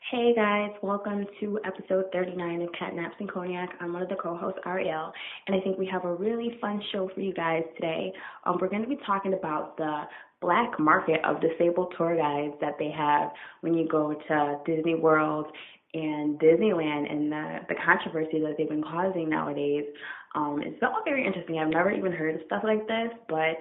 Hey guys, welcome to episode 39 of Catnaps and Cognac. I'm one of the co-hosts, Ariel, and I think we have a really fun show for you guys today. We're going to be talking about the black market of disabled tour guides that they have when you go to Disney World and Disneyland, and the controversy that they've been causing nowadays. It's all very interesting. I've never even heard of stuff like this, but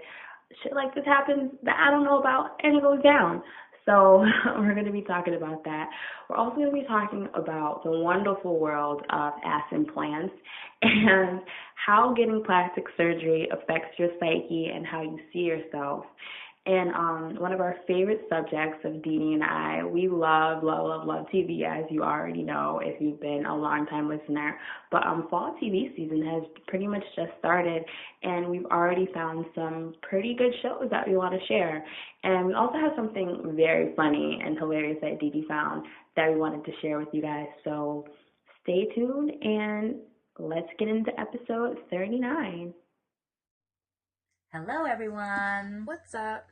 shit like this happens that I don't know about, and it goes down. So we're going to be talking about that. We're also going to be talking about the wonderful world of ass implants and how getting plastic surgery affects your psyche and how you see yourself. And one of our favorite subjects of Didi and I, we love TV, as you already know if you've been a long-time listener. But fall TV season has pretty much just started, and we've already found some pretty good shows that we want to share. And we also have something very funny and hilarious that Didi found that we wanted to share with you guys. So stay tuned, and let's get into episode 39. Hello, everyone. What's up?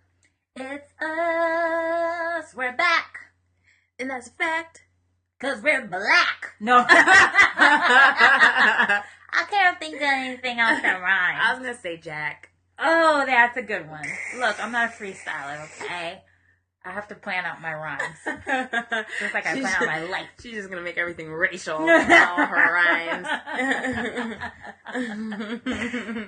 It's us. We're back. And that's a fact. Because we're black. No. I can't think of anything else that rhymes. I was going to say Jack. Oh, that's a good one. Look, I'm not a freestyler, okay? I have to plan out my rhymes. Just like I plan out my life. She's just going to make everything racial with all her rhymes.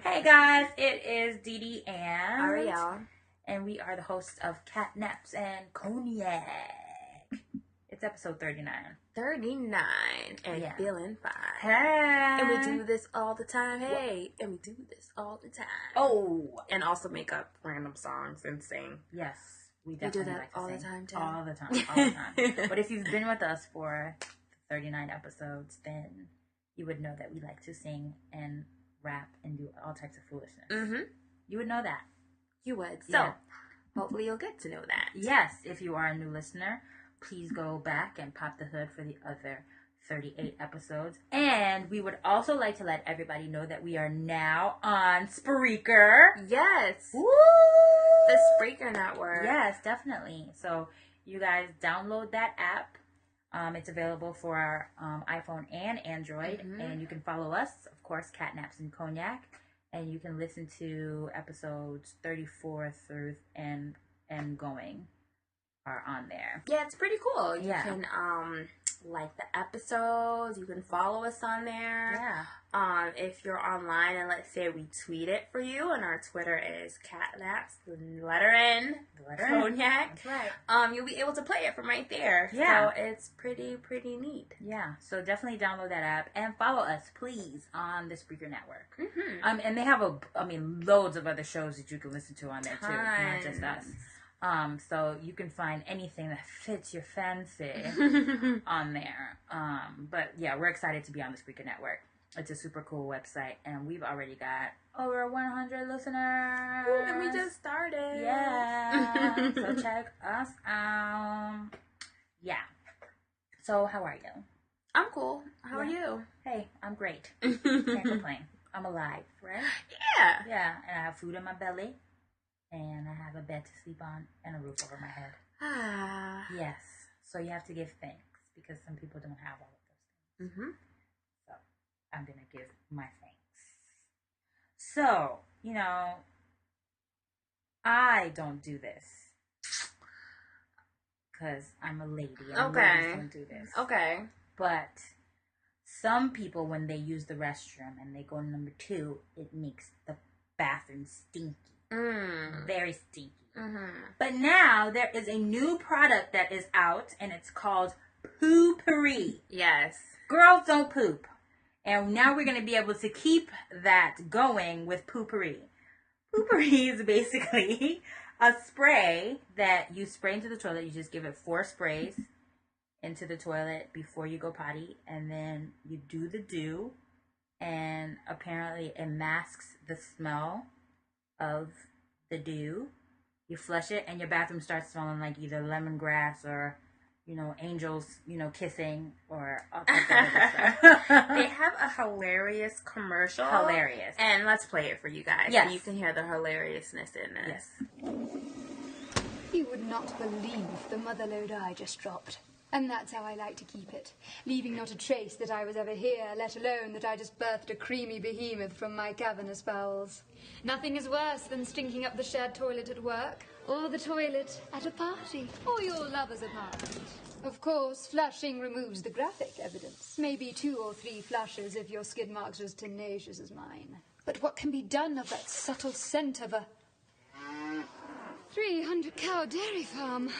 Hey, guys. It is Didi and Ariel. And we are the hosts of Catnaps and Cognac. It's episode 39. 39. And Yeah. feeling fine. Hey. And we do this all the time. Hey. And we do this all the time. Oh. And also make up random songs and sing. Yes. We We do definitely that like to all the sing. time, too. All the time. But if you've been with us for 39 episodes, then you would know that we like to sing and rap and do all types of foolishness. Mm-hmm. You would know that. You would. So, Yeah. hopefully you'll get to know that. Yes, if you are a new listener, please go back and pop the hood for the other 38 episodes. And we would also like to let everybody know that we are now on Spreaker. Yes. Woo! The Spreaker network. Yes, definitely. So you guys download that app. It's available for our iPhone and Android. Mm-hmm. And you can follow us, of course, Catnaps and Cognac. And you can listen to episodes 34 through and going are on there. Yeah, it's pretty cool. You Yeah. can like the episodes. You can follow us on there. Yeah. If you're online and let's say we tweet it for you, and our Twitter is Catnaps, the letter N, Cognac. That's right. You'll be able to play it from right there. Yeah. So it's pretty neat. Yeah. So definitely download that app and follow us, please, on the Spreaker network. Mm-hmm. And they have loads of other shows that you can listen to on there too, not just us. So you can find anything that fits your fancy on there. But yeah, we're excited to be on the Spreaker network. It's a super cool website, and we've already got over 100 listeners. Ooh, and we just started. Yeah. So check us out. Yeah. So how are you? I'm cool. How are Yeah. you? Hey, I'm great. Can't complain. I'm alive, right? Yeah. Yeah, and I have food in my belly, and I have a bed to sleep on, and a roof over my head. Ah. Yes. So you have to give thanks, because some people don't have all of those things. Mm-hmm. So I'm going to give my thanks. So, I don't do this because I'm a lady. And ladies don't do this. Okay. But some people, when they use the restroom and they go to number 2, it makes the bathroom stinky. Very stinky. Mm-hmm. But now there is a new product that is out, and it's called Poopurri. Yes. Girls don't poop. And now we're going to be able to keep that going with Poopurri. Poopurri is basically a spray that you spray into the toilet. You just give it 4 sprays into the toilet before you go potty, and then you do the do, and apparently it masks the smell of the do. You flush it, and your bathroom starts smelling like either lemongrass or, angels, kissing, or all types of other stuff. They have a hilarious commercial. Hilarious. And let's play it for you guys. Yes. So you can hear the hilariousness in this. Yes. You would not believe the motherload I just dropped. And that's how I like to keep it, leaving not a trace that I was ever here, let alone that I just birthed a creamy behemoth from my cavernous bowels. Nothing is worse than stinking up the shared toilet at work, or the toilet at a party, or your lover's apartment. Of course, flushing removes the graphic evidence. Maybe 2 or 3 flushes if your skid marks are as tenacious as mine. But what can be done of that subtle scent of a 300-cow dairy farm?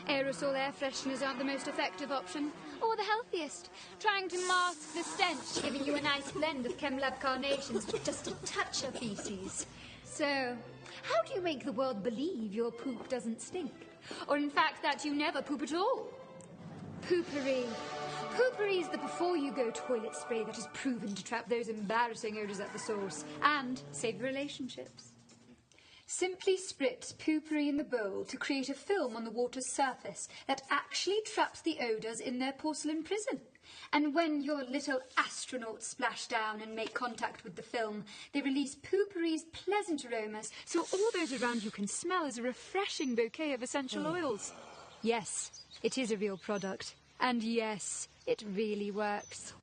Aerosol air fresheners aren't the most effective option, or the healthiest. Trying to mask the stench, giving you a nice blend of ChemLab carnations with just a touch of feces. So, how do you make the world believe your poop doesn't stink? Or in fact that you never poop at all? Poopurri. Poopurri is the before-you-go toilet spray that is proven to trap those embarrassing odours at the source and save relationships. Simply spritz Poopurri in the bowl to create a film on the water's surface that actually traps the odours in their porcelain prison. And when your little astronauts splash down and make contact with the film, they release Poopurri's pleasant aromas, so all those around you can smell as a refreshing bouquet of essential oils. Yes, it is a real product. And yes, it really works.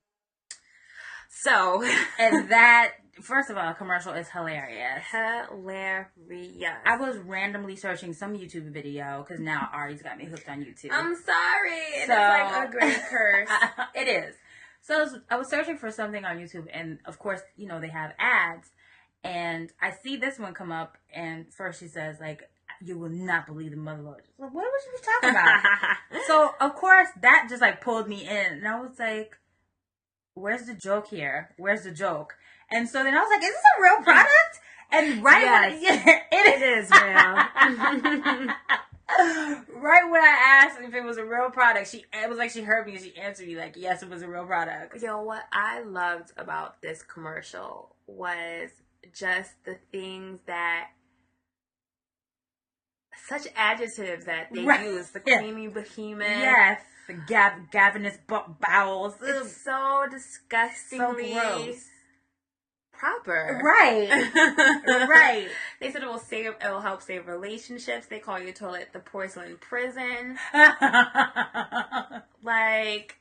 So, and that, first of all, commercial is hilarious. Hilarious. I was randomly searching some YouTube video, because now Ari's got me hooked on YouTube. I'm sorry. It's So, like a great curse. It is. So I was searching for something on YouTube, and of course, you know, they have ads, and I see this one come up, and first she says, like, you will not believe the mother lode. Like, what was she talking about? So, of course, that just, like, pulled me in, and I was like, where's the joke here? Where's the joke? And so then I was like, is this a real product? And it is real. Right when I asked if it was a real product, it was like she heard me and she answered me like, yes, it was a real product. Yo, what I loved about this commercial was just the things that, such adjectives that they use. The creamy behemoth. Yes. The gavernous bowels. It's so disgustingly so gross. Proper. Right. Right. They said it will help save relationships. They call your toilet the porcelain prison. Like,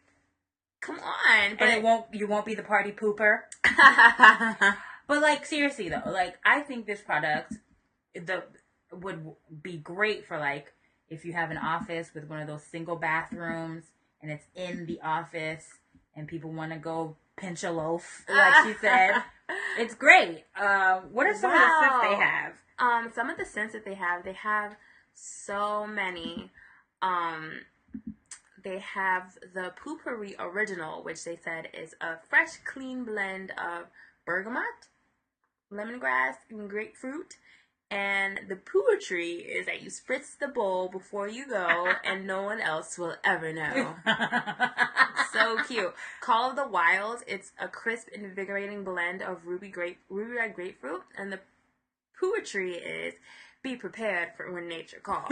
come on. But And you won't be the party pooper. But like, seriously though, like, I think this product would be great for, like, if you have an office with one of those single bathrooms and it's in the office and people want to go pinch a loaf, like she said, it's great. What are some of the scents they have? Some of the scents that they have so many. They have the Poopurri Original, which they said is a fresh, clean blend of bergamot, lemongrass, and grapefruit. And the poetry is that you spritz the bowl before you go, and no one else will ever know. So cute. Call of the Wild. It's a crisp, invigorating blend of ruby red grapefruit, and the poetry is be prepared for when nature calls.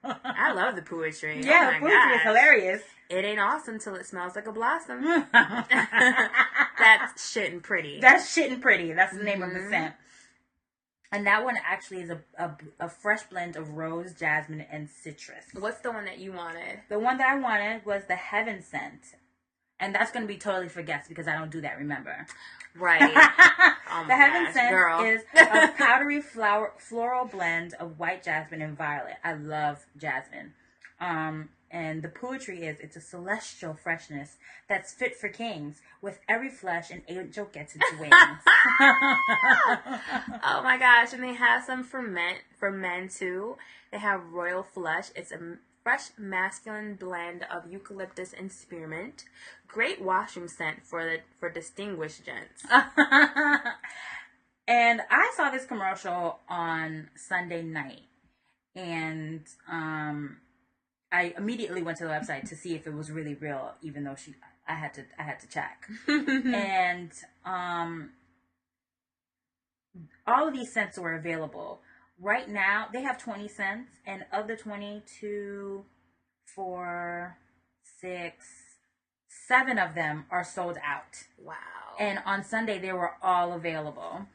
I love the poetry. Yeah, the poetry is hilarious. It ain't awesome till it smells like a blossom. That's shitting pretty. That's shitting pretty. That's the name of the scent. And that one actually is a fresh blend of rose, jasmine, and citrus. What's the one that you wanted? The one that I wanted was the Heaven Scent. And that's going to be totally for guests because I don't do that, remember? Right. Oh the Heaven Scent girl. is a powdery floral blend of white jasmine and violet. I love jasmine. And the poetry is, it's a celestial freshness that's fit for kings. With every flush, an angel gets its wings. Oh my gosh. And they have some for men too. They have Royal Flush. It's a fresh masculine blend of eucalyptus and spearmint. Great washroom scent for distinguished gents. And I saw this commercial on Sunday night. And I immediately went to the website to see if it was really real, even though I had to check. And all of these scents were available. Right now, they have 20 scents, and of the 20, 2, 4, 6, 7 of them are sold out. Wow. And on Sunday, they were all available.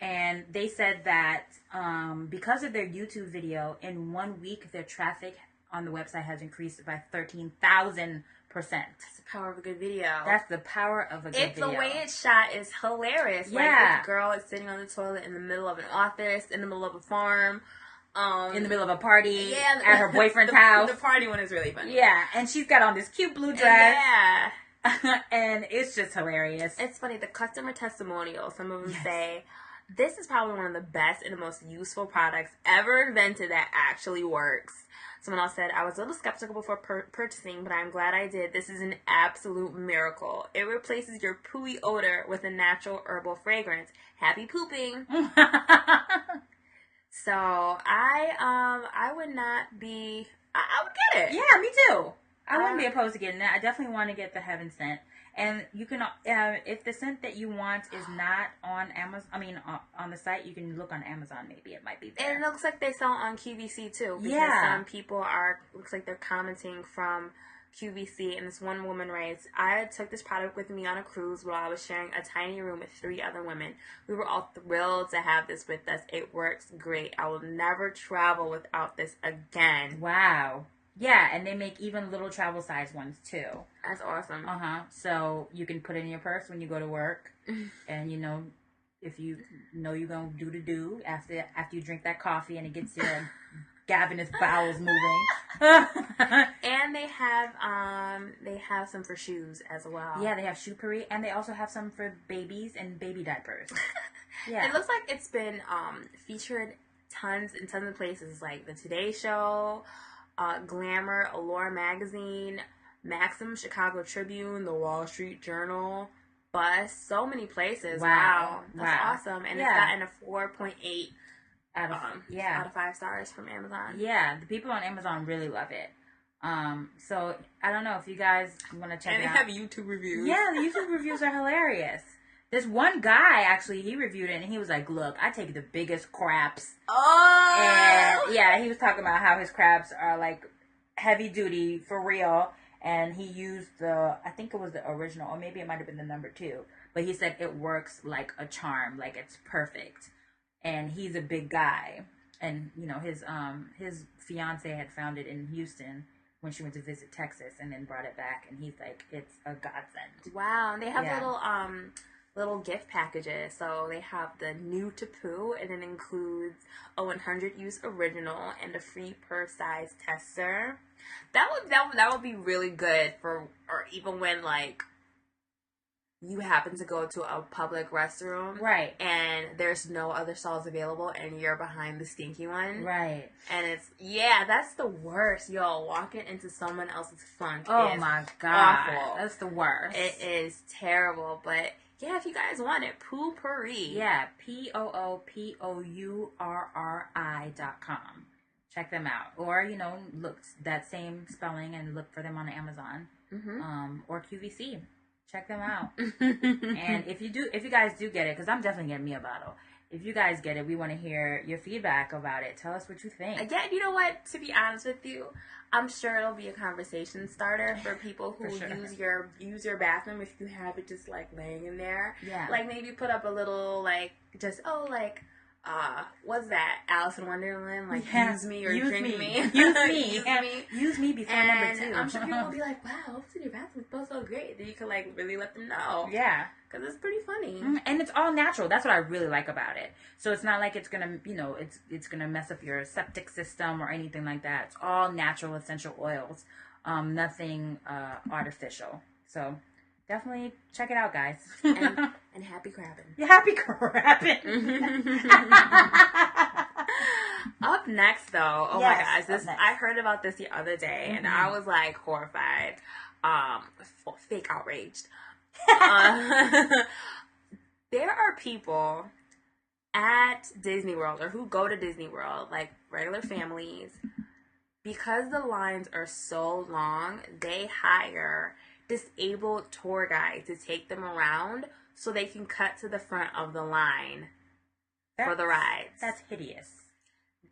And they said that because of their YouTube video, in 1 week, their traffic on the website has increased by 13,000%. That's the power of a good video. That's the power of a good video. The way it's shot is hilarious. Yeah. Like, this girl is sitting on the toilet in the middle of an office, in the middle of a farm. In the middle of a party, at her boyfriend's house. The party one is really funny. Yeah, and she's got on this cute blue dress. Yeah. And it's just hilarious. It's funny, the customer testimonial, some of them say, this is probably one of the best and the most useful products ever invented that actually works. Someone else said, I was a little skeptical before purchasing, but I'm glad I did. This is an absolute miracle. It replaces your pooey odor with a natural herbal fragrance. Happy pooping. So I would not be. I would get it. Yeah, me too. I wouldn't be opposed to getting that. I definitely want to get the Heaven Scent. And you can, if the scent that you want is not on Amazon, on the site, you can look on Amazon. Maybe it might be there. And it looks like they sell it on QVC too. Because some people looks like they're commenting from QVC, and this one woman writes, I took this product with me on a cruise while I was sharing a tiny room with 3 other women. We were all thrilled to have this with us. It works great. I will never travel without this again. Wow. Yeah, and they make even little travel size ones too. That's awesome. So you can put it in your purse when you go to work, and if you know you're gonna do after you drink that coffee and it gets your Gavinous bowels moving. And they have some for shoes as well. Yeah, they have Poopurri, and they also have some for babies and baby diapers. Yeah, it looks like it's been featured tons and tons of places, like the Today Show, Glamour, Allure Magazine, Maxim, Chicago Tribune, the Wall Street Journal, Bus, so many places. Wow. That's awesome. And it's gotten a 4.8 out of 5 stars from Amazon. Yeah, the people on Amazon really love it. So I don't know if you guys want to check it out. And they have YouTube reviews. Yeah, the YouTube reviews are hilarious. This one guy, actually, he reviewed it, and he was like, look, I take the biggest craps. Oh! And, yeah, he was talking about how his crabs are, like, heavy duty, for real. And he used I think it was the original, or maybe it might have been the number 2. But he said it works like a charm, like it's perfect. And he's a big guy. And, his fiance had found it in Houston when she went to visit Texas, and then brought it back. And he's like, it's a godsend. Wow. And they have little gift packages. So they have the new to poo, and it includes a 100 use original and a free purse size tester. That would be really good or even when like you happen to go to a public restroom, right, and there's no other stalls available, and you're behind the stinky one, right, and that's the worst, yo. Walking into someone else's funk. Oh my god, awful. That's the worst. It is terrible, but. Yeah, if you guys want it, Poopurri. Yeah, POOPOURRI.com. Check them out. Or, look that same spelling and look for them on Amazon. Or QVC. Check them out. And if you guys do get it, because I'm definitely getting me a bottle. If you guys get it, we want to hear your feedback about it. Tell us what you think. Again, you know what? To be honest with you, I'm sure it'll be a conversation starter for people who use your bathroom if you have it just like laying in there. Yeah. Like maybe put up a little what's that? Alice in Wonderland? Like use me or drink me. Use me. Use me before and number 2. I'm sure people will be like, wow, what's in your bathroom? It smells so great. Then you can like really let them know. Yeah. Because it's pretty funny. And it's all natural. That's what I really like about it. So it's not like it's going to, it's going to mess up your septic system or anything like that. It's all natural essential oils. Nothing artificial. So definitely check it out, guys. And happy crabbing. Yeah, happy crabbing. Up next, though, my gosh, I heard about this the other day, and I was like horrified, fake outraged. There are people at Disney World or who go to Disney World, like regular families, because the lines are so long, they hire disabled tour guides to take them around so they can cut to the front of the line for the rides. That's hideous.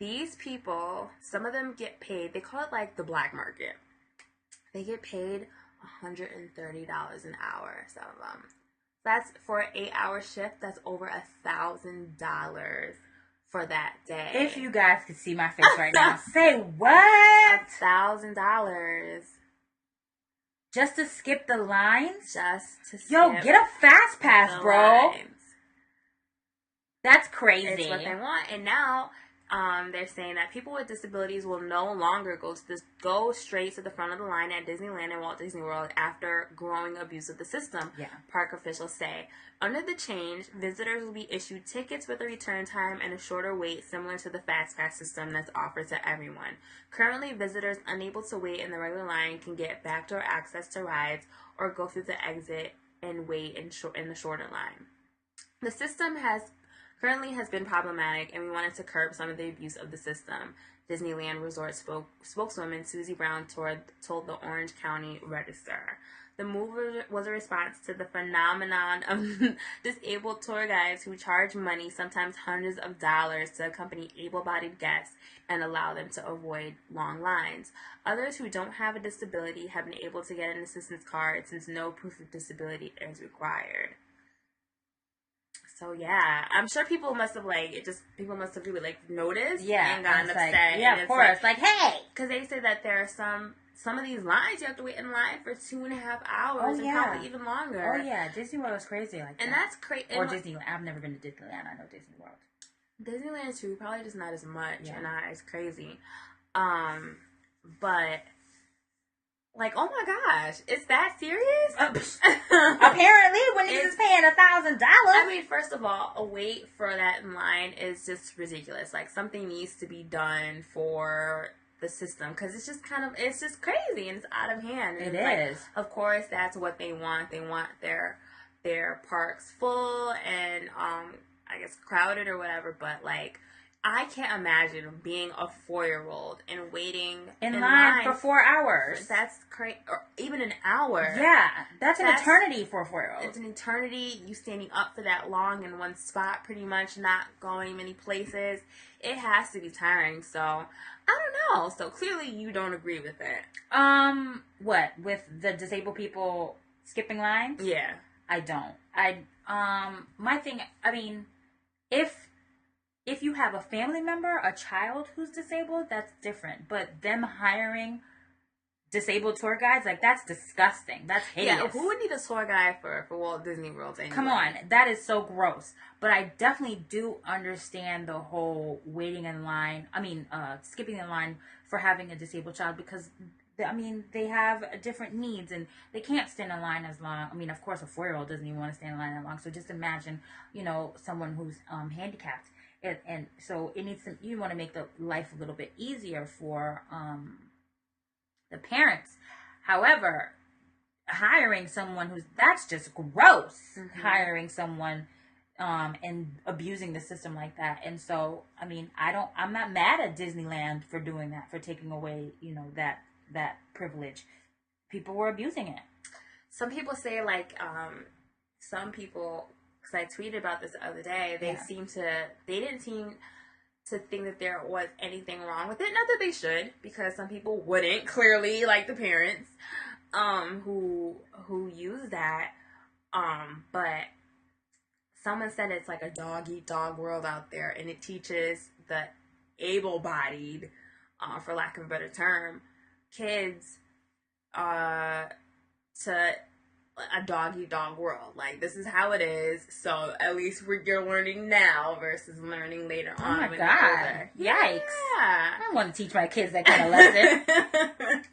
These people, some of them get paid, they call it like the black market. They get paid $130 an hour, some of them. That's for an 8-hour shift, that's over $1,000 for that day. If you guys could see my face right now, say what? $1,000 just to skip the lines? just to skip. Yo, get a fast pass, bro. lines. That's crazy. It's what they want, and now they're saying that people with disabilities will no longer go straight to the front of the line at Disneyland and Walt Disney World after growing abuse of the system. Yeah. Park officials say. Under the change, visitors will be issued tickets with a return time and a shorter wait, similar to the Fast Pass system that's offered to everyone. Currently, visitors unable to wait in the regular line can get backdoor access to rides or go through the exit and wait in the shorter line. The system currently has been problematic, and we wanted to curb some of the abuse of the system. Disneyland Resort spokeswoman Susie Brown told the Orange County Register. The move was a response to the phenomenon of disabled tour guides who charge money, sometimes hundreds of dollars, to accompany able-bodied guests and allow them to avoid long lines. Others who don't have a disability have been able to get an assistance card since no proof of disability is required. So yeah, I'm sure people must have really noticed and gotten upset. Yeah, of course. Like, hey, because they say that there are some of these lines you have to wait in line for 2.5 hours and probably even longer. Oh yeah, Disney World is crazy like that. And that's crazy. Or Disneyland. I've never been to Disneyland. I know Disney World. Disneyland too, probably just not as much and not as crazy. But like, oh my gosh, is that serious? Apparently, when niggas is paying $1,000. I mean, first of all, a wait for that in line is just ridiculous. Like, something needs to be done for the system, because it's just crazy and it's out of hand. And it is. Of course, that's what they want. They want their parks full and I guess crowded or whatever. But like, I can't imagine being a 4-year-old and waiting in line for 4 hours. That's crazy. Or even an hour. Yeah, that's an eternity for a 4-year-old. It's an eternity. You standing up for that long in one spot, pretty much, not going many places. It has to be tiring. So I don't know. So clearly, you don't agree with it. What, with the disabled people skipping lines? Yeah, I don't. My thing. I mean, if you have a family member, a child who's disabled, that's different. But them hiring disabled tour guides, like, that's disgusting. That's hideous. Yeah, who would need a tour guide for Walt Disney World anyway? Come on, that is so gross. But I definitely do understand the whole waiting in line. I mean, skipping in line for having a disabled child, because they have different needs and they can't stand in line as long. I mean, of course, a 4-year-old doesn't even want to stand in line that long. So just imagine, someone who's handicapped. And so it needs to, you want to make the life a little bit easier for the parents. However, hiring someone that's just gross. Mm-hmm. Hiring someone and abusing the system like that. And so, I mean, I'm not mad at Disneyland for doing that, for taking away, that privilege. People were abusing it. Some people say, like, some people, because I tweeted about this the other day, they didn't seem to think that there was anything wrong with it. Not that they should, because some people wouldn't, clearly, like the parents who use that. But someone said it's like a dog-eat-dog world out there, and it teaches the able-bodied, for lack of a better term, kids to a dog-eat-dog world. Like, this is how it is, so at least you're learning now versus learning later on. Oh my God. Yikes. Yeah. I don't want to teach my kids that kind of lesson.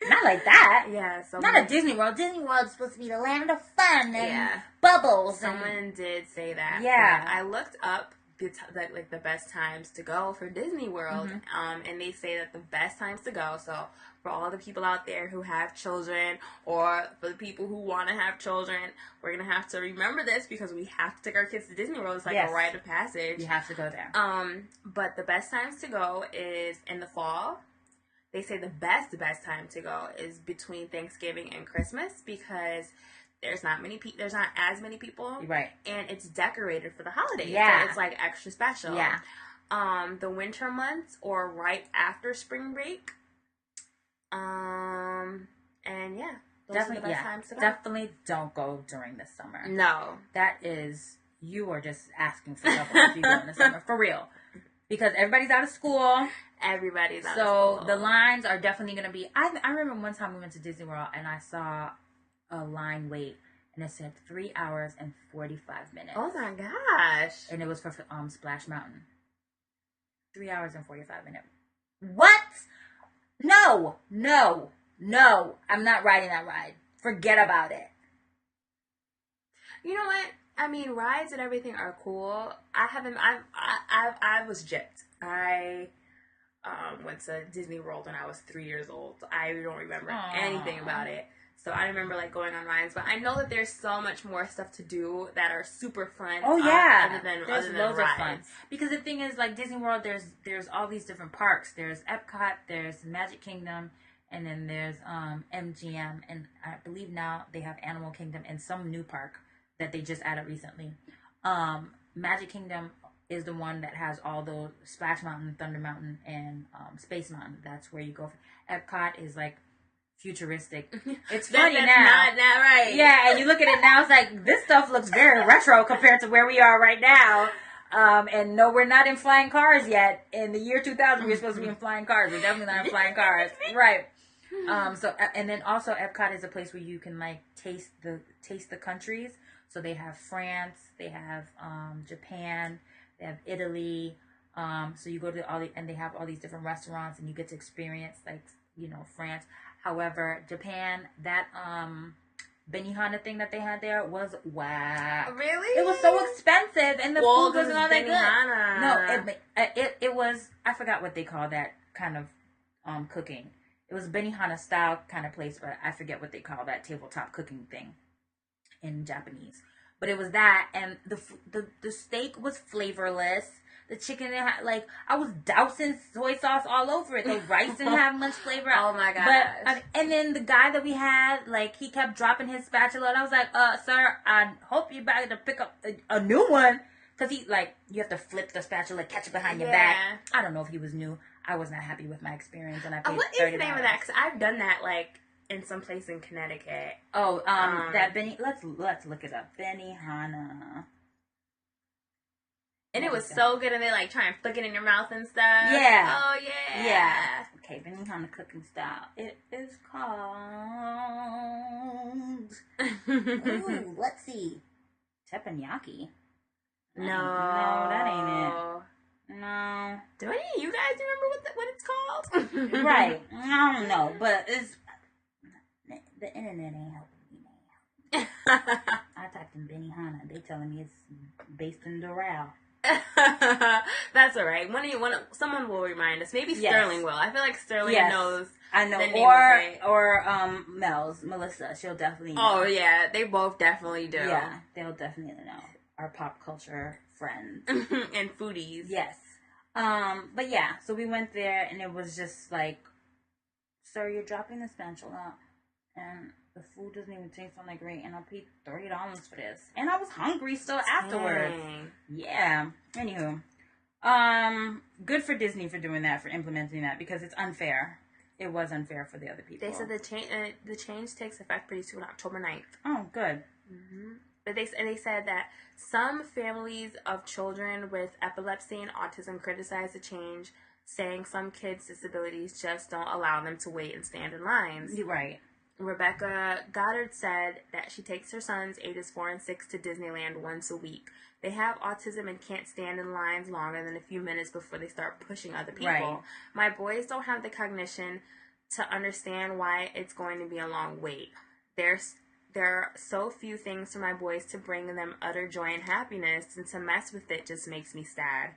Not like that. Yeah. Not at Disney World. Disney World's supposed to be the land of fun and bubbles. Someone did say that. Yeah. I looked up the best times to go for Disney World, and they say that the best times to go, so for all the people out there who have children, or for the people who want to have children, we're going to have to remember this, because we have to take our kids to Disney World. It's like a rite of passage. You have to go there. But the best times to go is in the fall. They say the best time to go is between Thanksgiving and Christmas, because there's not as many people. Right. And it's decorated for the holidays. Yeah. So it's like extra special. Yeah. The winter months, or right after spring break. And yeah. Those are the best times to go. Definitely don't go during the summer. No. That is you are just asking for trouble if you go in the summer. For real. Because everybody's out of school. Everybody's out of school. school. So the lines are definitely going to be... I remember one time we went to Disney World and I saw a line wait. And it said 3 hours and 45 minutes. Oh my gosh. And it was for Splash Mountain. 3 hours and 45 minutes. What? No. I'm not riding that ride. Forget about it. You know what? I mean, rides and everything are cool. I was gypped. I went to Disney World when I was 3 years old. I don't remember anything about it. So I remember like going on rides, but I know that there's so much more stuff to do that are super fun. Oh yeah, other than loads rides. of fun. Because the thing is, like Disney World, there's all these different parks. There's Epcot, there's Magic Kingdom, and then there's MGM, and I believe now they have Animal Kingdom and some new park that they just added recently. Magic Kingdom is the one that has all those Splash Mountain, Thunder Mountain, and Space Mountain. That's where you go. Epcot is like futuristic. It's funny that's now. Not right. Yeah, and you look at it now, it's like, this stuff looks very retro compared to where we are right now. And no, we're not in flying cars yet. In the year 2000, we're supposed to be in flying cars. We're definitely not in flying cars. Right. So, and then also Epcot is a place where you can like taste the countries. So they have France, they have Japan, they have Italy. So you go to and they have all these different restaurants and you get to experience like, France. However, Japan, that Benihana thing that they had there was wow. Really? It was so expensive, and the food wasn't all that Benihana. good. No, it was. I forgot what they call that kind of cooking. It was Benihana style kind of place, but I forget what they call that tabletop cooking thing in Japanese. But it was that, and the steak was flavorless. The chicken, I was dousing soy sauce all over it. The rice didn't have much flavor. Oh my gosh. But, and then the guy that we had, he kept dropping his spatula. And I was like, sir, I hope you're about to pick up a new one. Because you have to flip the spatula, catch it behind your back. I don't know if he was new. I was not happy with my experience. And I paid what $30. is the name of that? Because I've done that, in some place in Connecticut. Oh, that let's look it up. Benihana. And it was so good, and they try and flick it in your mouth and stuff. Yeah. Oh yeah. Yeah. Okay, Benihana cooking style. It is called. Ooh, let's see. Teppanyaki. No, that ain't it. No. Do any of you guys remember what it's called? Right. I don't know, but it's the internet ain't helping me now. I typed in Benihana. They telling me it's based in Doral. That's all right. Someone will remind us. Maybe Sterling will. I feel like Sterling knows. I know. Or Melissa. She'll definitely know. Oh yeah, they both definitely do. Yeah, they'll definitely know. Our pop culture friends and foodies. Yes. But yeah, so we went there and it was just like, sir, you're dropping the spatula and the food doesn't even taste all that great, and I paid $30 for this, and I was hungry still afterwards. Yeah. Anywho, good for Disney for doing that, for implementing that, because it's unfair. It was unfair for the other people. They said the change takes effect pretty soon, October 9th. Oh, good. Mm-hmm. But they said that some families of children with epilepsy and autism criticize the change, saying some kids' disabilities just don't allow them to wait and stand in lines. Right. Rebecca Goddard said that she takes her sons, ages 4 and 6, to Disneyland once a week. They have autism and can't stand in lines longer than a few minutes before they start pushing other people. Right. My boys don't have the cognition to understand why it's going to be a long wait. There are so few things for my boys to bring them utter joy and happiness, and to mess with it just makes me sad.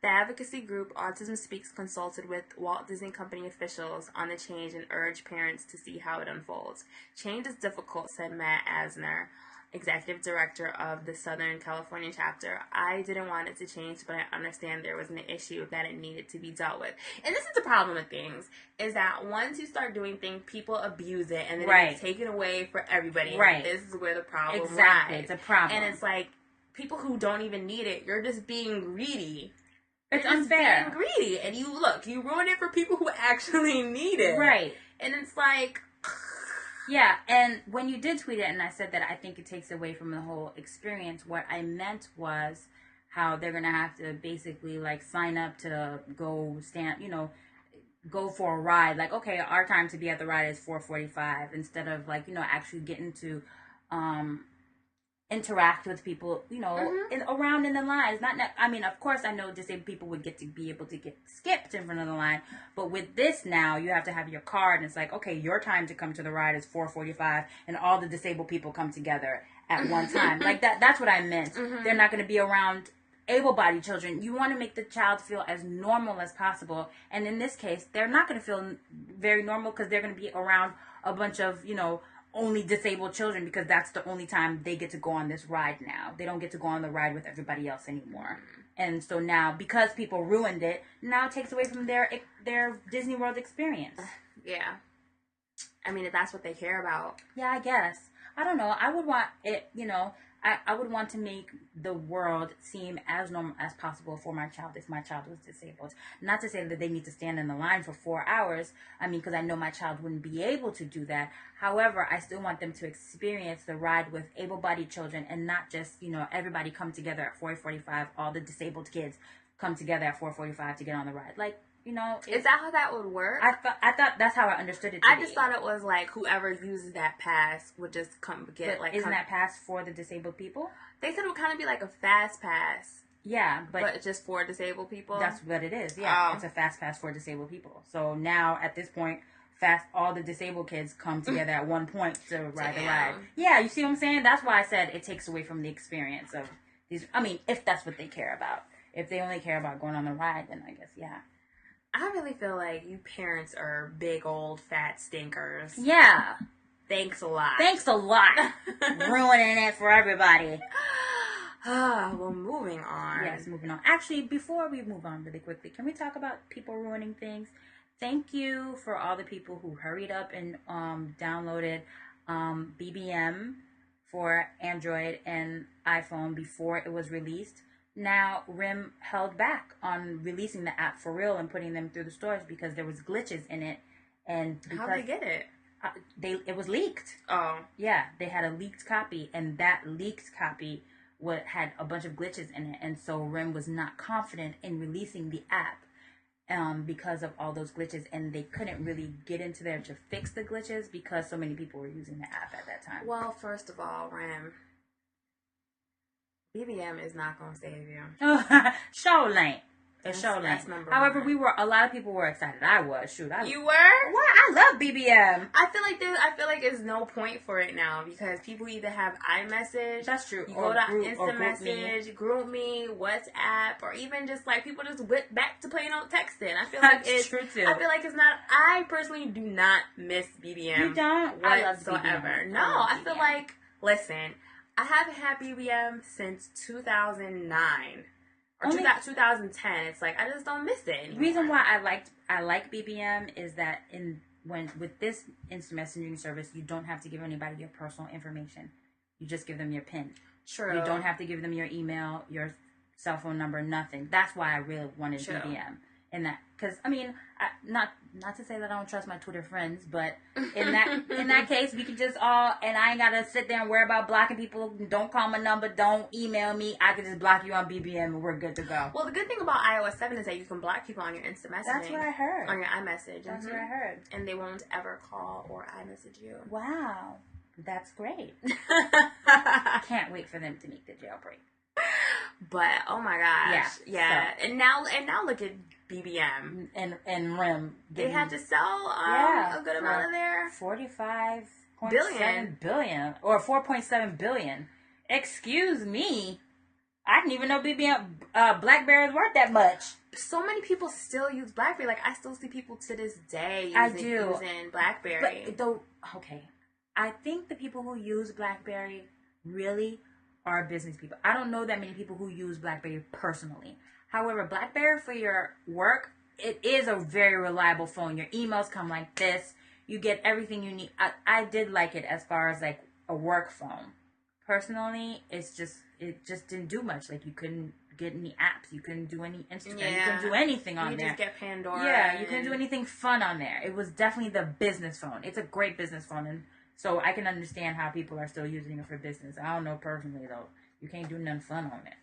The advocacy group Autism Speaks consulted with Walt Disney Company officials on the change and urged parents to see how it unfolds. Change is difficult, said Matt Asner, executive director of the Southern California chapter. I didn't want it to change, but I understand there was an issue that it needed to be dealt with. And this is the problem with things, is that once you start doing things, people abuse it, and then it's taken away for everybody. Right. This is where the problem Exactly. lies. It's a problem. And it's like, people who don't even need it, you're just being greedy. It's unfair. Being greedy, and you ruin it for people who actually need it. Right. And it's like, Yeah, and when you did tweet it, and I said that I think it takes away from the whole experience, what I meant was how they're going to have to basically, like, sign up to go stand, go for a ride. Like, okay, our time to be at the ride is 4:45, instead of, like, actually getting to interact with people, around in the lines. I mean, of course, I know disabled people would be able to get skipped in front of the line, but with this now, you have to have your card, and it's like, okay, your time to come to the ride is 4:45, and all the disabled people come together at one time. Like that's what I meant. They're not going to be around able-bodied children. You want to make the child feel as normal as possible, and in this case, they're not going to feel very normal because they're going to be around a bunch of, only disabled children, because that's the only time they get to go on this ride now. They don't get to go on the ride with everybody else anymore. And so now, because people ruined it, now it takes away from their Disney World experience. Yeah. I mean, if that's what they care about. Yeah, I guess. I don't know. I would want it, I would want to make the world seem as normal as possible for my child if my child was disabled. Not to say that they need to stand in the line for 4 hours. I mean, because I know my child wouldn't be able to do that. However, I still want them to experience the ride with able-bodied children, and not just, everybody come together at 4:45. All the disabled kids come together at 4:45 to get on the ride. Like, is that how that would work? I thought that's how I understood it. I just thought it was like whoever uses that pass would just come get but isn't that pass for the disabled people? They said it would kind of be like a fast pass. Yeah, but just for disabled people. That's what it is. Yeah, It's a fast pass for disabled people. So now at this point, all the disabled kids come together at one point to ride the ride. Yeah, you see what I'm saying? That's why I said it takes away from the experience of these. I mean, if that's what they care about. If they only care about going on the ride, then I guess I really feel like you parents are big old fat stinkers. Yeah. Thanks a lot. Ruining it for everybody. Well, moving on. Yes, moving on. Actually, before we move on really quickly, can we talk about people ruining things? Thank you for all the people who hurried up and downloaded BBM for Android and iPhone before it was released. Now, RIM held back on releasing the app for real and putting them through the stores because there was glitches in it. And how'd they get it? It was leaked. Oh. Yeah, they had a leaked copy, and that leaked copy had a bunch of glitches in it. And so RIM was not confident in releasing the app because of all those glitches, and they couldn't really get into there to fix the glitches because so many people were using the app at that time. Well, first of all, RIM, BBM is not going to save you. Show lane. However, a lot of people were excited. I was. Shoot, you were? Well, I love BBM. I feel like there's no point for it now because people either have iMessage. That's true. You go to Instant Message, GroupMe, WhatsApp, or even just like people just whip back to playing on texting. I feel like it's true too. I feel like it's not. I personally do not miss BBM. You don't? I love BBM. No, I feel like, listen, I haven't had BBM since 2009. Or 2010. It's like I just don't miss it anymore. The reason why I like BBM is that with this instant messaging service, you don't have to give anybody your personal information. You just give them your PIN. True. You don't have to give them your email, your cell phone number, nothing. That's why I really wanted BBM. In that, because I mean, not to say that I don't trust my Twitter friends, but in that case, we can just and I ain't gotta sit there and worry about blocking people. Don't call my number, don't email me. I can just block you on BBM and we're good to go. Well, the good thing about iOS 7 is that you can block people on your instant messaging. That's what I heard. On your iMessage. That's what I heard. And they won't ever call or iMessage you. Wow, that's great. Can't wait for them to make the jailbreak. But oh my gosh, yeah. So. And now look at BBM and RIM. They had to sell a good amount of their 45.7 billion or 4.7 billion. Excuse me, I didn't even know BBM BlackBerry is worth that much. So many people still use BlackBerry. Like I still see people to this day using BlackBerry. But I think the people who use BlackBerry really are business people. I don't know that many people who use BlackBerry personally. However, BlackBerry for your work, it is a very reliable phone. Your emails come like this. You get everything you need. I did like it as far as like a work phone. Personally, it just didn't do much. Like you couldn't get any apps. You couldn't do any Instagram. You couldn't do anything on there. You just get Pandora. Yeah, you couldn't do anything fun on there. It was definitely the business phone. It's a great business phone, and So I can understand how people are still using it for business. I don't know personally, though. You can't do nothing fun on it.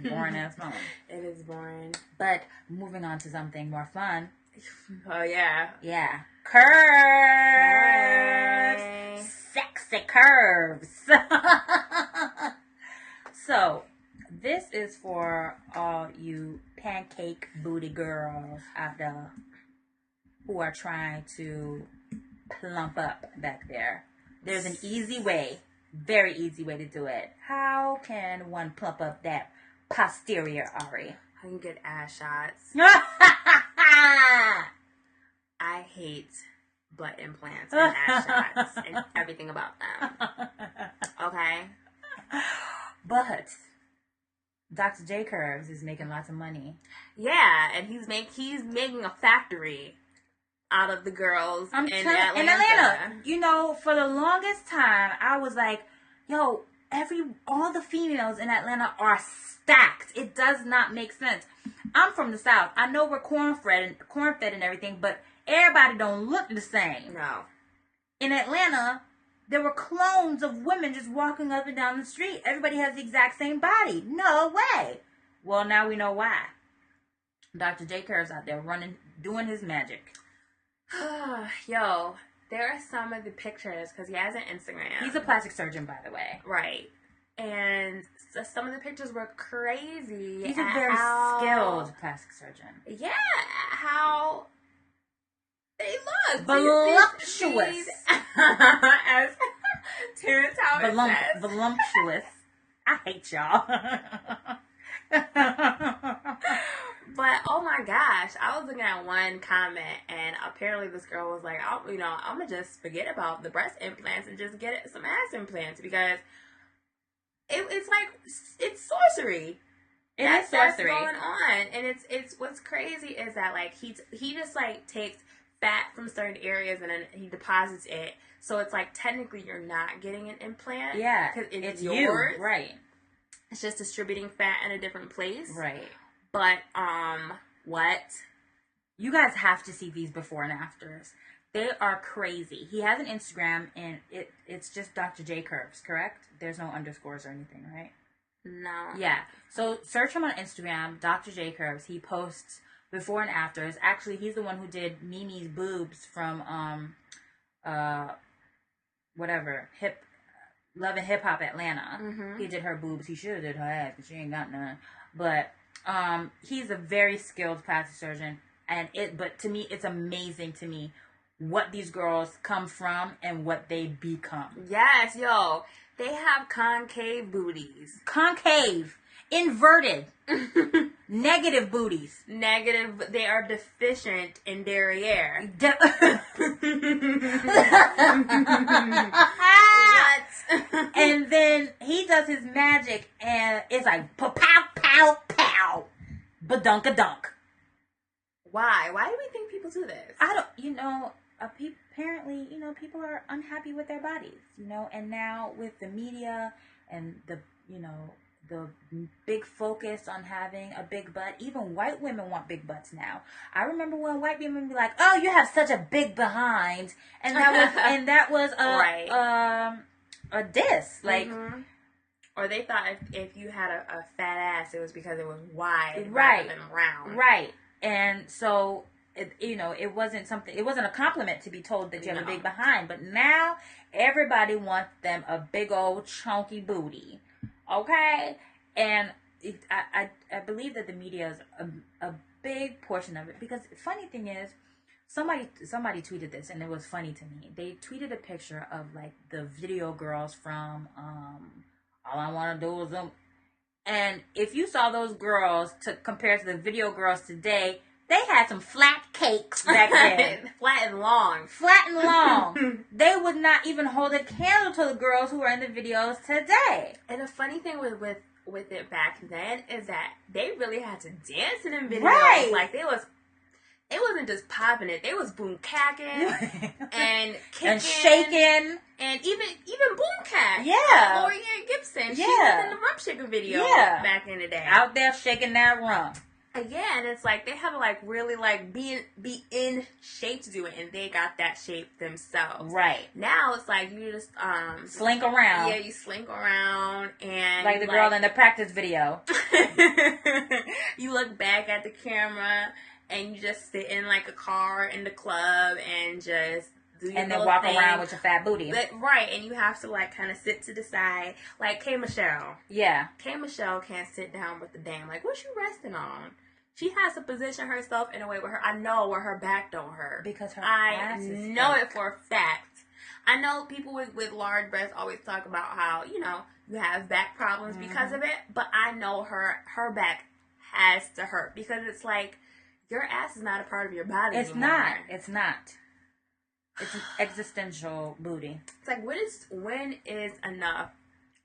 Boring ass phone. It is boring. But moving on to something more fun. Oh, yeah. Yeah. Curves. Hey. Sexy curves. So, this is for all you pancake booty girls out there who are trying to plump up back there. There's an easy way, very easy way to do it. How can one plump up that posterior, Ari? I can get ass shots. I hate butt implants and ass shots and everything about them. Okay? But Dr. J Curves is making lots of money. Yeah, and he's making a factory out of the girls in Atlanta. You know, for the longest time, I was like, yo, all the females in Atlanta are stacked. It does not make sense. I'm from the South. I know we're corn-fed and everything, but everybody don't look the same. No. In Atlanta, there were clones of women just walking up and down the street. Everybody has the exact same body. No way. Well, now we know why. Dr. J Curves out there doing his magic. Yo, there are some of the pictures, because he has an Instagram. He's a plastic surgeon, by the way. Right. And so some of the pictures were crazy. He's a very skilled plastic surgeon. Yeah, how they look. Voluptuous. As Terrence Howard says. Voluptuous. I hate y'all. But oh my gosh, I was looking at one comment, and apparently this girl was like, I'm gonna just forget about the breast implants and just get some ass implants, because it's sorcery. That's sorcery going on, and it's what's crazy is that like he just like takes fat from certain areas and then he deposits it, so it's like technically you're not getting an implant. Yeah, because it's yours, right? It's just distributing fat in a different place, right? But what? You guys have to see these before and afters. They are crazy. He has an Instagram, and it's just Dr. J Curves, correct? There's no underscores or anything, right? No. Yeah. So search him on Instagram, Dr. J Curves. He posts before and afters. Actually, he's the one who did Mimi's boobs from Love and Hip Hop Atlanta. Mm-hmm. He did her boobs. He should have did her ass, but she ain't got none. But he's a very skilled plastic surgeon, but to me, it's amazing to me what these girls come from and what they become. Yes, yo, they have concave booties. Concave, inverted, negative booties. Negative. They are deficient in derriere. And then he does his magic, and it's like pow, pow, pow, badunk-a-dunk. Why? Why do we think people do this? I don't, apparently, people are unhappy with their bodies, and now with the media and the big focus on having a big butt, even white women want big butts now. I remember when white women would be like, "Oh, you have such a big behind," and that was a diss, like. Mm-hmm. Or they thought if you had a fat ass, it was because it was wide right, rather than round. Right. And so, it wasn't a compliment to be told that you have a big behind. But now, everybody wants them a big old chunky booty. Okay? And I believe that the media is a big portion of it. Because the funny thing is, somebody tweeted this, and it was funny to me. They tweeted a picture of, like, the video girls from, All I Want to Do Is Them. And if you saw those girls compared to the video girls today, they had some flat cakes back then. Flat and long. They would not even hold a candle to the girls who are in the videos today. And the funny thing with it back then is that they really had to dance in them videos. Right. Like it wasn't just popping it. They was boom cacking and kicking and shaking. And even boom cack. Yeah. Lorianne Gibson. She was in the rump shaker video back in the day. Out there shaking that rump. Yeah, and it's like they have to like really like be in shape to do it, and they got that shape themselves. Right. Now it's like you just slink around. Yeah, you slink around and like the girl in the practice video. You look back at the camera and you just sit in like a car in the club and just do your and then walk thing. around with your fat booty. Right, and you have to like kind of sit to the side, like K Michelle. Yeah, K Michelle can't sit down with the damn. Like, what's you resting on? She has to position herself in a way where I know where her back don't hurt. Because her ass is know fake. it for a fact. I know people with large breasts always talk about how, you know, you have back problems because of it. But I know her back has to hurt. Because it's like, your ass is not a part of your body It's anymore. not. It's not. It's an existential booty. It's like, when is enough?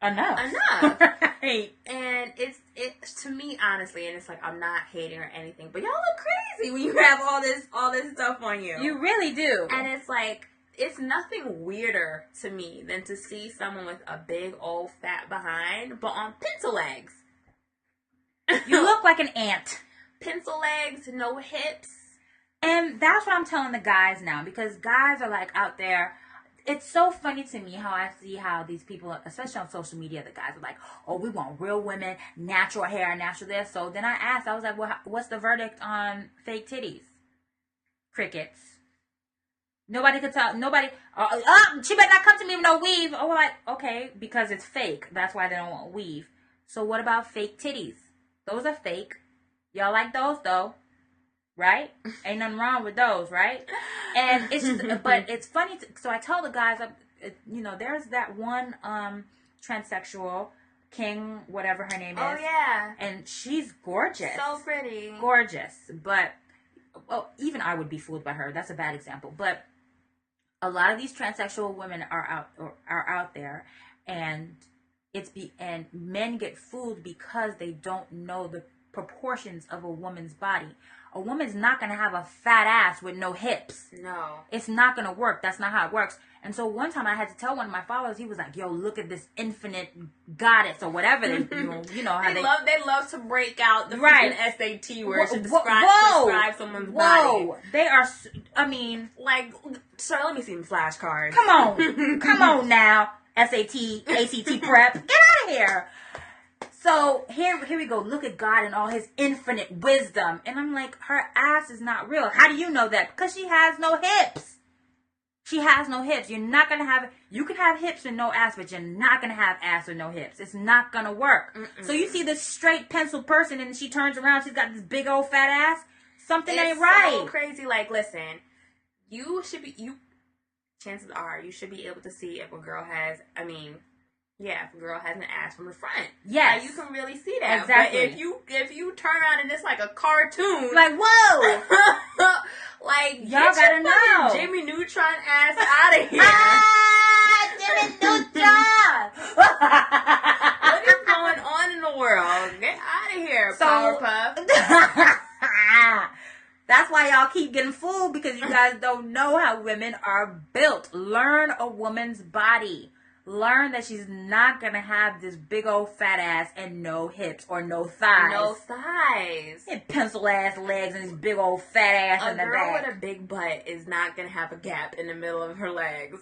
Enough. Right. And it's to me, honestly, and it's like, I'm not hating or anything, but y'all look crazy when you have all this stuff on you. You really do. And it's like, it's nothing weirder to me than to see someone with a big old fat behind, but on pencil legs. You look like an ant. Pencil legs, no hips. And that's what I'm telling the guys now, because guys are like out there. It's so funny to me how I see how these people, especially on social media, the guys are like, oh, we want real women, natural hair, natural this. So then I asked, I was like, well, what's the verdict on fake titties? Crickets. Nobody could tell, nobody, she better not come to me with no weave. Oh, like, okay, because it's fake. That's why they don't want weave. So what about fake titties? Those are fake. Y'all like those though, right? Ain't nothing wrong with those, right? And it's just, but it's funny. So I tell the guys, you know, there's that one transsexual, King, whatever her name is. Oh yeah. And she's gorgeous. So pretty. Gorgeous. But, well, even I would be fooled by her. That's a bad example. But a lot of these transsexual women are out there, and and men get fooled because they don't know the proportions of a woman's body. A woman's not going to have a fat ass with no hips. No. It's not going to work. That's not how it works. And so one time I had to tell one of my followers, he was like, yo, look at this infinite goddess or whatever. They, you know how they love to break out the right. SAT words to describe someone's body. They are, I mean. Like, sir, let me see the flashcards. Come on. Come on now. SAT, ACT prep. Get out of here. So here we go. Look at God and all his infinite wisdom. And I'm like, her ass is not real. How do you know that? Because she has no hips. She has no hips. You're not going to have, you can have hips and no ass, but you're not going to have ass with no hips. It's not going to work. Mm-mm. So you see this straight pencil person and she turns around, she's got this big old fat ass. Something ain't right. It's so crazy. Like, listen, chances are you should be able to see if a girl has, if a girl has an ass from the front. Yes. Like, you can really see that. Exactly. But if you turn around and it's like a cartoon. Like, whoa. Like, y'all gotta know. Jimmy Neutron ass out of here. Jimmy Neutron. What is going on in the world? Get out of here, Powerpuff. That's why y'all keep getting fooled, because you guys don't know how women are built. Learn a woman's body. Learn that she's not going to have this big old fat ass and no hips or no thighs. No thighs. And pencil ass legs and this big old fat ass in the back. A girl with a big butt is not going to have a gap in the middle of her legs.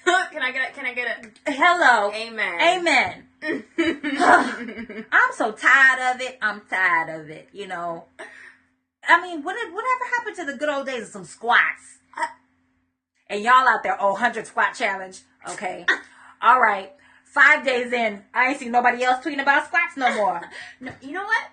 Can I get a... Hello. Amen. Amen. I'm so tired of it. I'm tired of it, you know. I mean, whatever happened to the good old days of some squats? And y'all out there, 100 squat challenge. Okay. All right. 5 days in, I ain't seen nobody else tweeting about squats no more. No, you know what?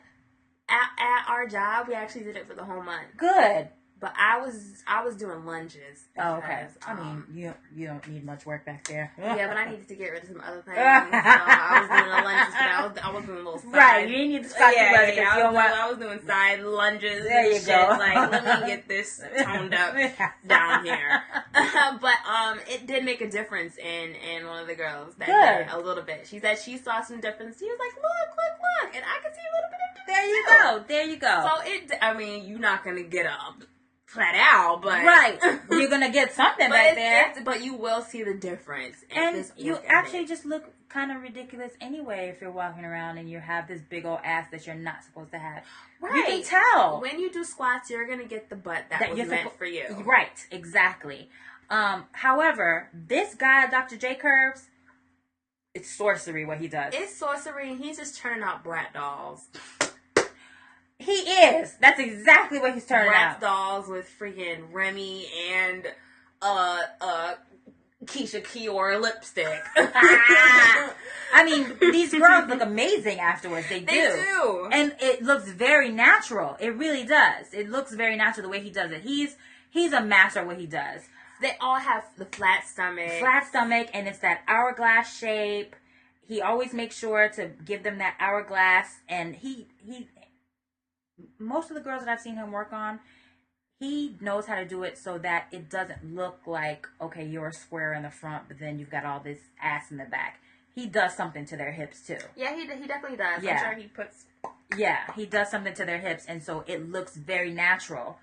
At our job, we actually did it for the whole month. Good. But I was doing lunges. Because, okay. I mean, you don't need much work back there. Yeah, but I needed to get rid of some other things. So I was doing the lunges, but I was doing a little side. Right, you didn't need to squat I was doing side lunges. There you go. Like, let me get this toned up down here. But it did make a difference in one of the girls that day, a little bit. She said she saw some difference. She was like, look, and I could see a little bit of difference. There you go. So you're not gonna get up flat out, but right, you're gonna get something back there. But you will see the difference. And you actually just look kind of ridiculous anyway if you're walking around and you have this big old ass that you're not supposed to have. Right. You can tell. When you do squats, you're gonna get the butt that was meant for you. Right, exactly. However, this guy, Dr. J Curves, it's sorcery what he does. It's sorcery, and he's just turning out brat dolls. He is. That's exactly what he's turning out. Brat dolls with freaking Remy and Keisha Kior lipstick. I mean, these girls look amazing afterwards. They do. And it looks very natural. It really does. It looks very natural the way he does it. He's a master at what he does. They all have the flat stomach. Flat stomach, and it's that hourglass shape. He always makes sure to give them that hourglass, and he most of the girls that I've seen him work on, he knows how to do it so that it doesn't look like, okay, you're a square in the front, but then you've got all this ass in the back. He does something to their hips, too. Yeah, he definitely does. Yeah. I'm sure he puts... Yeah, he does something to their hips, and so it looks very natural.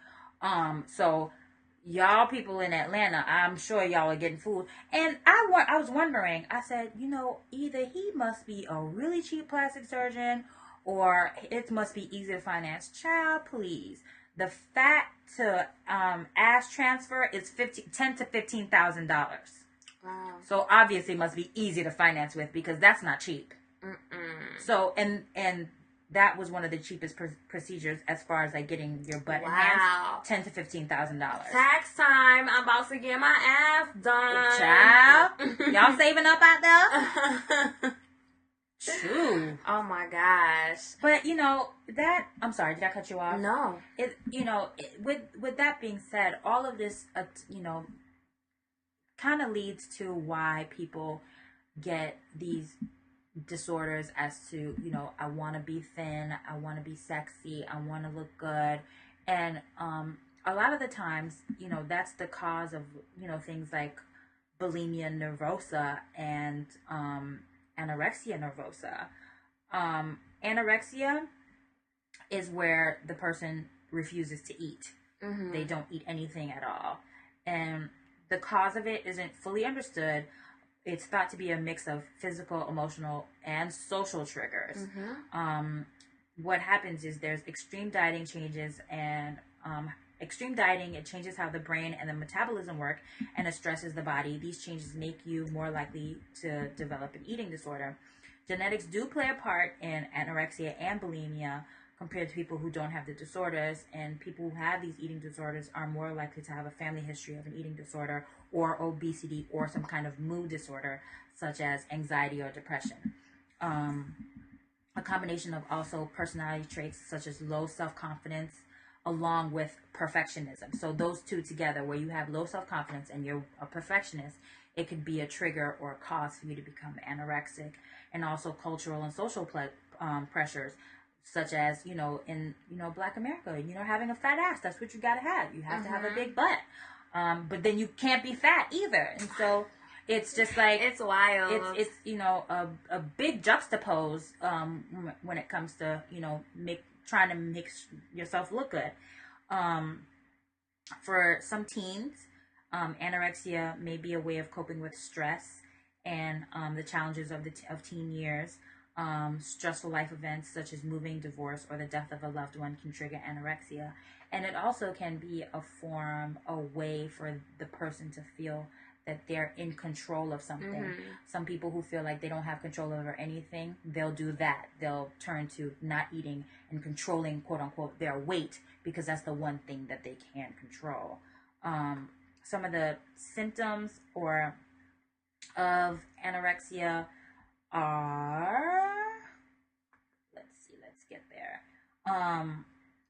So y'all people in Atlanta, I'm sure y'all are getting fooled. And I was wondering, I said, either he must be a really cheap plastic surgeon, or it must be easy to finance. Child, please. The fat to ass transfer is $10,000 to $15,000. Wow. So obviously it must be easy to finance with, because that's not cheap. Mm-mm. So and that was one of the cheapest procedures as far as like getting your butt enhanced. $10,000 to $15,000. Tax time! I'm about to get my ass done. Child, y'all saving up out there? True. Oh my gosh. But that, I'm sorry, did I cut you off? No. With that being said, all of this kind of leads to why people get these disorders as to, I want to be thin, I want to be sexy, I want to look good. And a lot of the times, that's the cause of, things like bulimia nervosa and anorexia nervosa. Anorexia is where the person refuses to eat. Mm-hmm. They don't eat anything at all. And the cause of it isn't fully understood. It's thought to be a mix of physical, emotional, and social triggers. Mm-hmm. What happens is there's extreme dieting changes, and extreme dieting, it changes how the brain and the metabolism work, and it stresses the body. These changes make you more likely to develop an eating disorder. Genetics do play a part in anorexia and bulimia compared to people who don't have the disorders, and people who have these eating disorders are more likely to have a family history of an eating disorder or obesity or some kind of mood disorder such as anxiety or depression. A combination of also personality traits such as low self-confidence along with perfectionism. So those two together, where you have low self-confidence and you're a perfectionist, it could be a trigger or a cause for you to become anorexic. And also cultural and social pressures, such as, in, Black America, having a fat ass, that's what you gotta have. You have to have a big butt. But then you can't be fat either. And so it's just like, it's wild. It's a big juxtapose, when it comes to, trying to make yourself look good. For some teens, anorexia may be a way of coping with stress and the challenges of teen years. Stressful life events such as moving, divorce, or the death of a loved one can trigger anorexia. And it also can be a way for the person to feel that they're in control of something. Mm-hmm. Some people who feel like they don't have control over anything, they'll do that. They'll turn to not eating and controlling, quote unquote, their weight, because that's the one thing that they can control. Some of the symptoms of anorexia are, let's get there.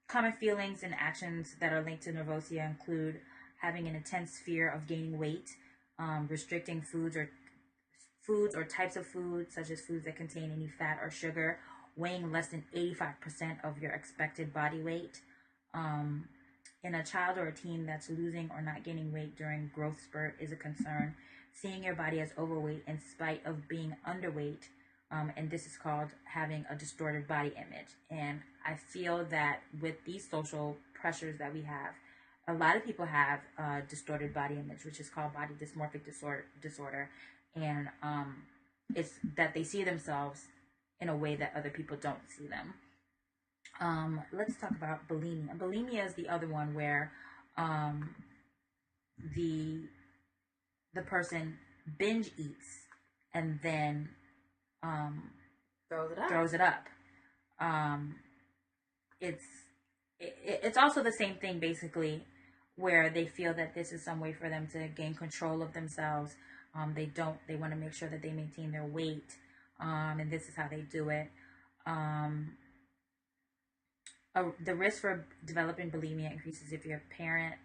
Common feelings and actions that are linked to nervosia include having an intense fear of gaining weight, restricting foods or types of food, such as foods that contain any fat or sugar, weighing less than 85% of your expected body weight. In a child or a teen that's losing or not gaining weight during growth spurt is a concern. Seeing your body as overweight in spite of being underweight, and this is called having a distorted body image. And I feel that with these social pressures that we have, a lot of people have distorted body image, which is called body dysmorphic disorder, and it's that they see themselves in a way that other people don't see them. Let's talk about bulimia. Bulimia is the other one where the person binge eats and then throws it up. It's also the same thing, basically, where they feel that this is some way for them to gain control of themselves. They want to make sure that they maintain their weight, and this is how they do it. The risk for developing bulimia increases if your parent,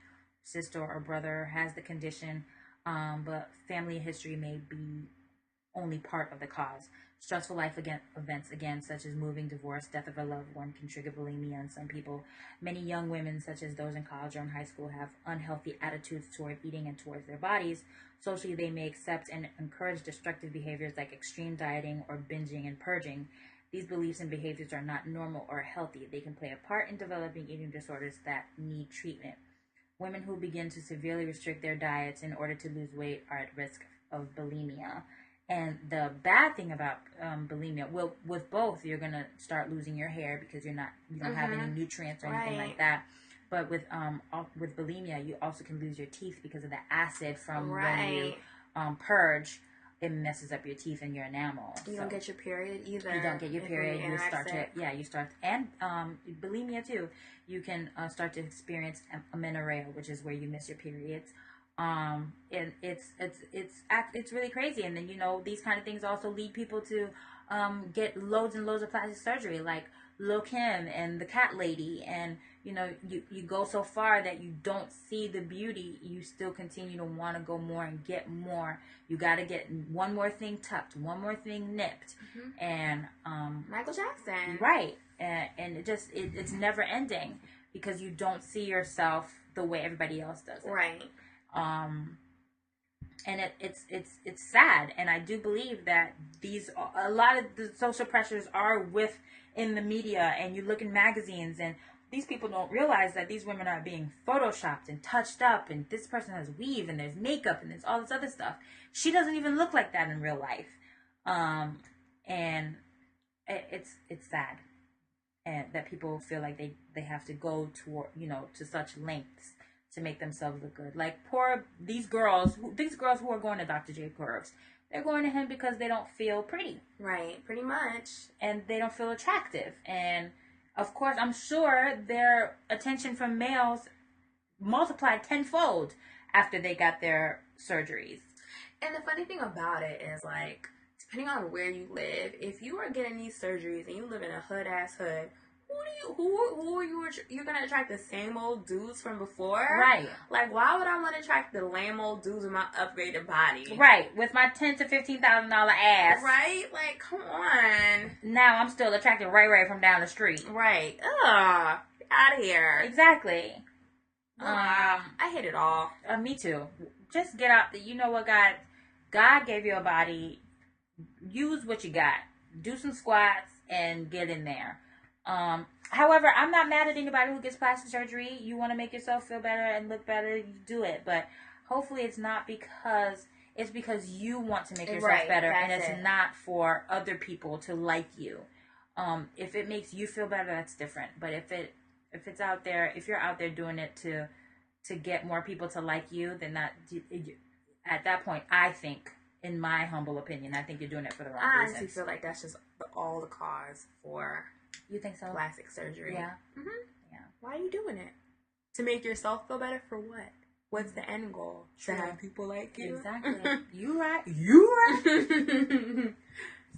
sister, or brother has the condition, but family history may be only part of the cause. Stressful life events, such as moving, divorce, death of a loved one, can trigger bulimia in some people. Many young women, such as those in college or in high school, have unhealthy attitudes toward eating and towards their bodies. Socially, they may accept and encourage destructive behaviors like extreme dieting or binging and purging. These beliefs and behaviors are not normal or healthy. They can play a part in developing eating disorders that need treatment. Women who begin to severely restrict their diets in order to lose weight are at risk of bulimia. And the bad thing about bulimia, well, with both, you're gonna start losing your hair because you don't have any nutrients or anything like that. But with bulimia, you also can lose your teeth because of the acid from when you purge. It messes up your teeth and your enamel. You don't get your period either. You don't get your period. And bulimia too. You can start to experience amenorrhea, which is where you miss your periods. And it's really crazy. And then, these kind of things also lead people to get loads and loads of plastic surgery, like Lil' Kim and the cat lady. And you go so far that you don't see the beauty. You still continue to want to go more and get more. You got to get one more thing tucked, one more thing nipped. And Michael Jackson, right? And it's never ending because you don't see yourself the way everybody else does it. Right. And it's sad, and I do believe that a lot of the social pressures are within the media, and you look in magazines, and these people don't realize that these women are being photoshopped and touched up, and this person has weave, and there's makeup, and there's all this other stuff. She doesn't even look like that in real life, and it's sad, and that people feel like they have to go to such lengths to make themselves look good. Like these girls who are going to Dr. J. Curves, they're going to him because they don't feel pretty. Right, pretty much. And they don't feel attractive. And of course, I'm sure their attention from males multiplied tenfold after they got their surgeries. And the funny thing about it is, like, depending on where you live, if you are getting these surgeries and you live in a hood-ass hood, who are you're gonna attract the same old dudes from before? Right. Like, why would I want to attract the lame old dudes with my upgraded body? Right. With my $10,000 to $15,000 ass. Right? Like, come on. Now I'm still attracting Ray Ray from down the street. Right. Ugh. Out of here. Exactly. I hate it all. Me too. Just get out. You know what, God gave you a body. Use what you got. Do some squats and get in there. However, I'm not mad at anybody who gets plastic surgery. You want to make yourself feel better and look better, you do it. But hopefully it's because you want to make yourself better, and it's not for other people to like you. If it makes you feel better, that's different. But if it's out there, if you're out there doing it to get more people to like you, then at that point, I think, in my humble opinion, I think you're doing it for the wrong reasons. I honestly feel like that's just all the cause for. You think so? Plastic surgery. Yeah. Mm-hmm. Yeah. Why are you doing it? To make yourself feel better for what? What's the end goal? True. To have people like you? Exactly. You right.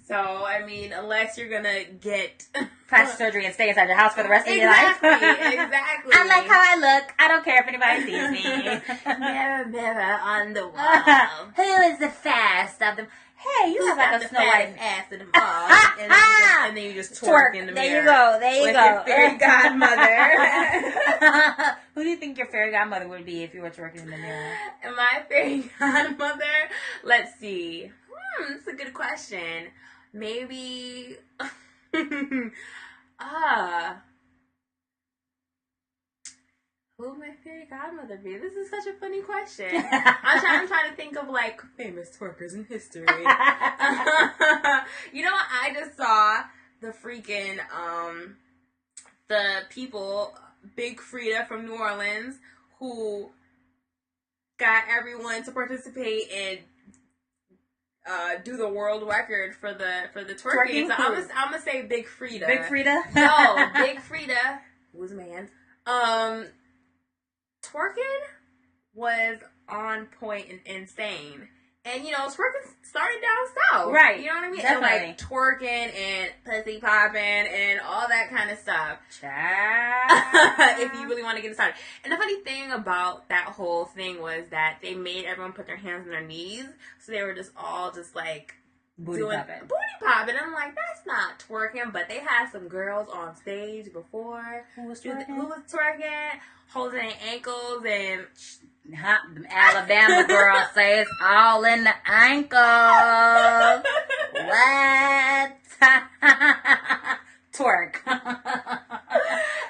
So, I mean, unless you're gonna get plastic surgery and stay inside your house for the rest of your life. Exactly. I like how I look. I don't care if anybody sees me. Mirror on the wall. Who is the fairest of them? Hey, you look like a Snow White ass in them all. And then you just twerk in the mirror. There you with go. Your fairy godmother. Who do you think your fairy godmother would be if you were twerking in the mirror? My fairy godmother? Let's see. That's a good question. Maybe. Who would my fairy godmother be? This is such a funny question. I'm trying to think of like famous twerkers in history. You know what? I just saw the freaking the people, Big Frida from New Orleans, who got everyone to participate and do the world record for the twerking. So I'm gonna say Big Frida. Big Frida? No, Big Frida, who's a man. Twerking was on point and insane. And, you know, twerking started down south. Right. You know what I mean? Definitely. And, like, twerking and pussy popping and all that kind of stuff. Child. If you really want to get it started. And the funny thing about that whole thing was that they made everyone put their hands on their knees. So they were just all just, like, Booty popping. Booty popping. And I'm like, that's not twerking. But they had some girls on stage before. Who was twerking? Holding their ankles and... The Alabama girl says all in the ankles. Let's twerk. And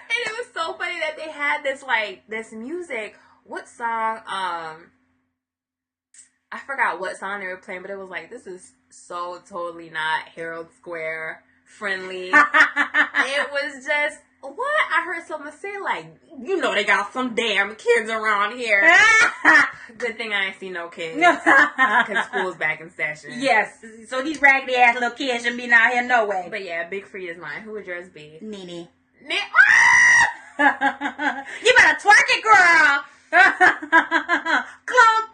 it was so funny that they had this music. What song? I forgot what song they were playing, but it was like, this is so totally not Herald Square friendly. It was just, what? I heard someone say, like, you know they got some damn kids around here. Good thing I ain't see no kids. Because school's back in session. Yes. So these raggedy ass little kids shouldn't be out here no way. But yeah, Big Frida's mine. Who would yours be? Nene. You You better twerk it, girl. Clunk.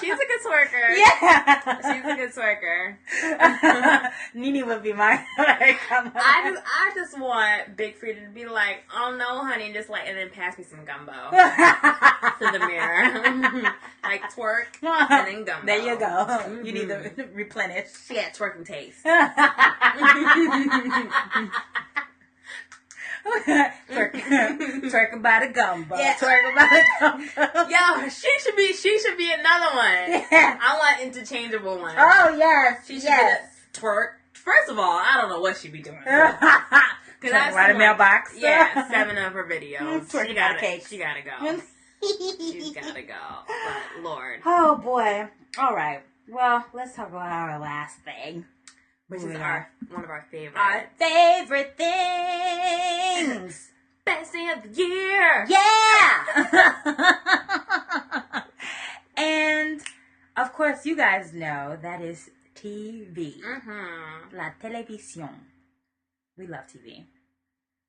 She's a good twerker. Yeah. She's a good twerker. Nene would be my I just want Big Frida to be like, oh no, honey, just like, and then pass me some gumbo to the mirror. Like twerk and then gumbo. There you go. Mm-hmm. You need to replenish. She got twerking taste. Twerking by the gumbo. Yeah. Twerking by the gumbo. Yo, she should be another one. Yeah. I want interchangeable ones. Oh yes. She should be the twerk. First of all, I don't know what she'd be doing. Twerking by the mailbox. Yeah, 7 of her videos. Twerking by the cake. She gotta go. She's gotta go. But Lord. Oh boy. All right. Well, let's talk about our last thing. Which is one of our favorites. Our favorite things. Best thing of the year. Yeah. And of course, you guys know that is TV. Mm-hmm. La televisión. We love TV.